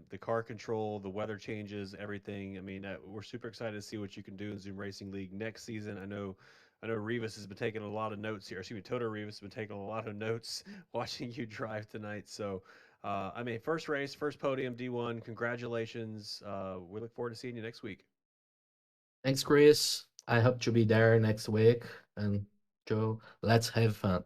The car control, the weather changes, everything. I mean, we're super excited to see what you can do in Zoom Racing League next season. I know Rivas has been taking a lot of notes here. Excuse me, Toto Rivas has been taking a lot of notes watching you drive tonight. So, I mean, first race, first podium, D1. Congratulations. We look forward to seeing you next week. Thanks, Chris. I hope to be there next week. And Joe, let's have fun.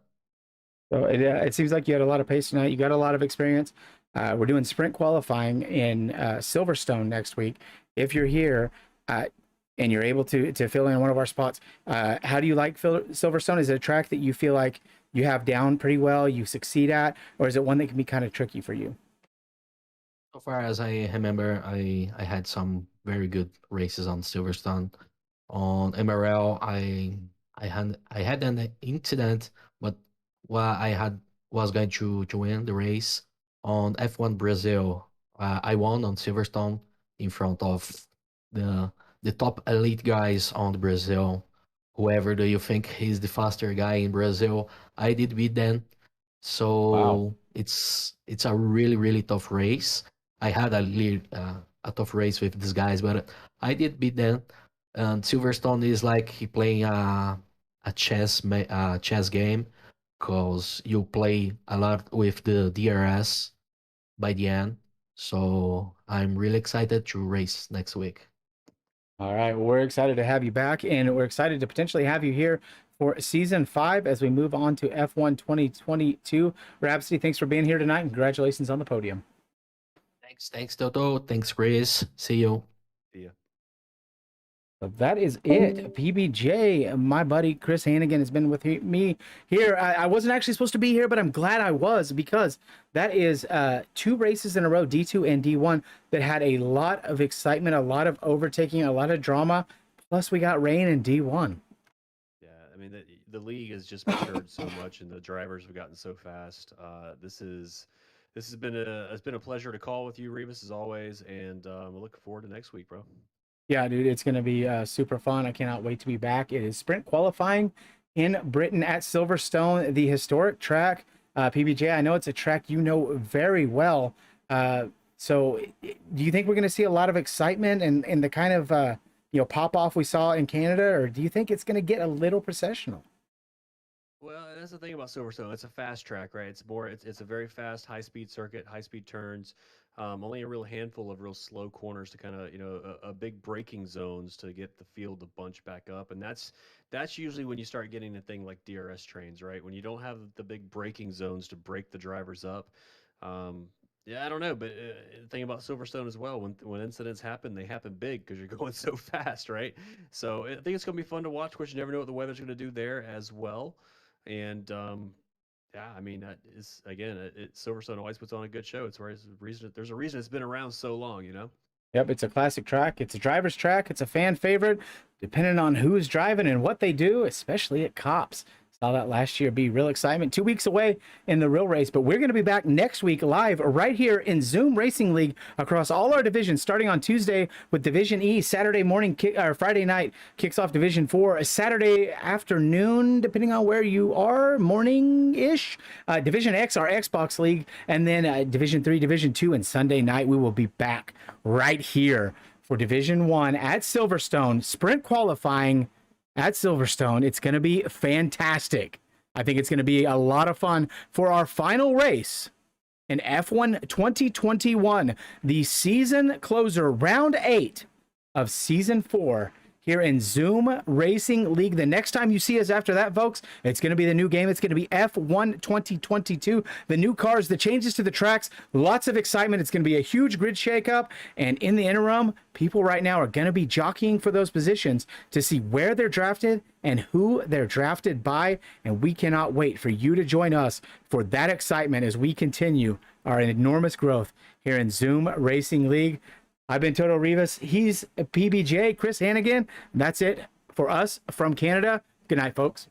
So it seems like you had a lot of pace tonight. You got a lot of experience. We're doing sprint qualifying in Silverstone next week. If you're here and you're able to fill in one of our spots, how do you like Silverstone? Is it a track that you feel like you have down pretty well, you succeed at, or is it one that can be kind of tricky for you? So far as I remember, I had some very good races on Silverstone. On MRL, I had an incident, but I had was going to win the race. On F1 Brazil, I won on Silverstone in front of the the top elite guys on Brazil. Whoever do you think is the faster guy in Brazil? I did beat them. So it's a really tough race. I had a tough race with these guys, but I did beat them. And Silverstone is like he playing a chess game because you play a lot with the DRS by the end. So I'm really excited to race next week. All right, well, we're excited to have you back, and we're excited to potentially have you here for season 5 as we move on to F1 2022. Rhapsody, thanks for being here tonight, and congratulations on the podium. Thanks Toto. Thanks Chris. See you. See ya. So that is it. PBJ, my buddy Chris Hannigan has been with me here. I wasn't actually supposed to be here, but I'm glad I was, because that is 2 races in a row, D2 and D1, that had a lot of excitement, a lot of overtaking, a lot of drama. Plus, we got rain in D1. Yeah, I mean, the league has just matured so much, and the drivers have gotten so fast. This has been a pleasure to call with you, Rivas, as always, and we're looking forward to next week, bro. Yeah, dude, it's going to be super fun. I cannot wait to be back. It is sprint qualifying in Britain at Silverstone, the historic track. PBJ, I know it's a track you know very well. So do you think we're going to see a lot of excitement and the kind of pop off we saw in Canada, or do you think it's going to get a little processional? Well, that's the thing about Silverstone. It's a fast track, right? It's a very fast, high-speed circuit, high-speed turns. Only a real handful of real slow corners to kind of, a big braking zones to get the field to bunch back up. And that's usually when you start getting a thing like DRS trains, right? When you don't have the big braking zones to break the drivers up. Yeah, I don't know, but the thing about Silverstone as well, when incidents happen, they happen big because you're going so fast, right? So I think it's going to be fun to watch. Of course, you never know what the weather's going to do there as well. And yeah, I mean, Silverstone always puts on a good show. There's a reason it's been around so long, Yep, it's a classic track. It's a driver's track. It's a fan favorite, depending on who's driving and what they do, especially at Cops. Saw that last year. Be real excitement. 2 weeks away in the real race, but we're going to be back next week live right here in Zoom Racing League across all our divisions, starting on Tuesday with Division E. Saturday morning or Friday night kicks off Division 4. Saturday afternoon, depending on where you are, morning-ish. Division X, our Xbox League, and then Division 3, Division 2, and Sunday night we will be back right here for Division 1 at Silverstone. Sprint qualifying at Silverstone. It's going to be fantastic. I think it's going to be a lot of fun for our final race in F1 2021, the season closer, round 8 of season 4 here in Zoom Racing League. The next time you see us after that, folks, it's going to be the new game. It's going to be F1 2022. The new cars, the changes to the tracks, lots of excitement. It's going to be a huge grid shakeup. And in the interim, people right now are going to be jockeying for those positions to see where they're drafted and who they're drafted by. And we cannot wait for you to join us for that excitement as we continue our enormous growth here in Zoom Racing League. I've been Toto Rivas. He's PBJ, Chris Hannigan. That's it for us from Canada. Good night, folks.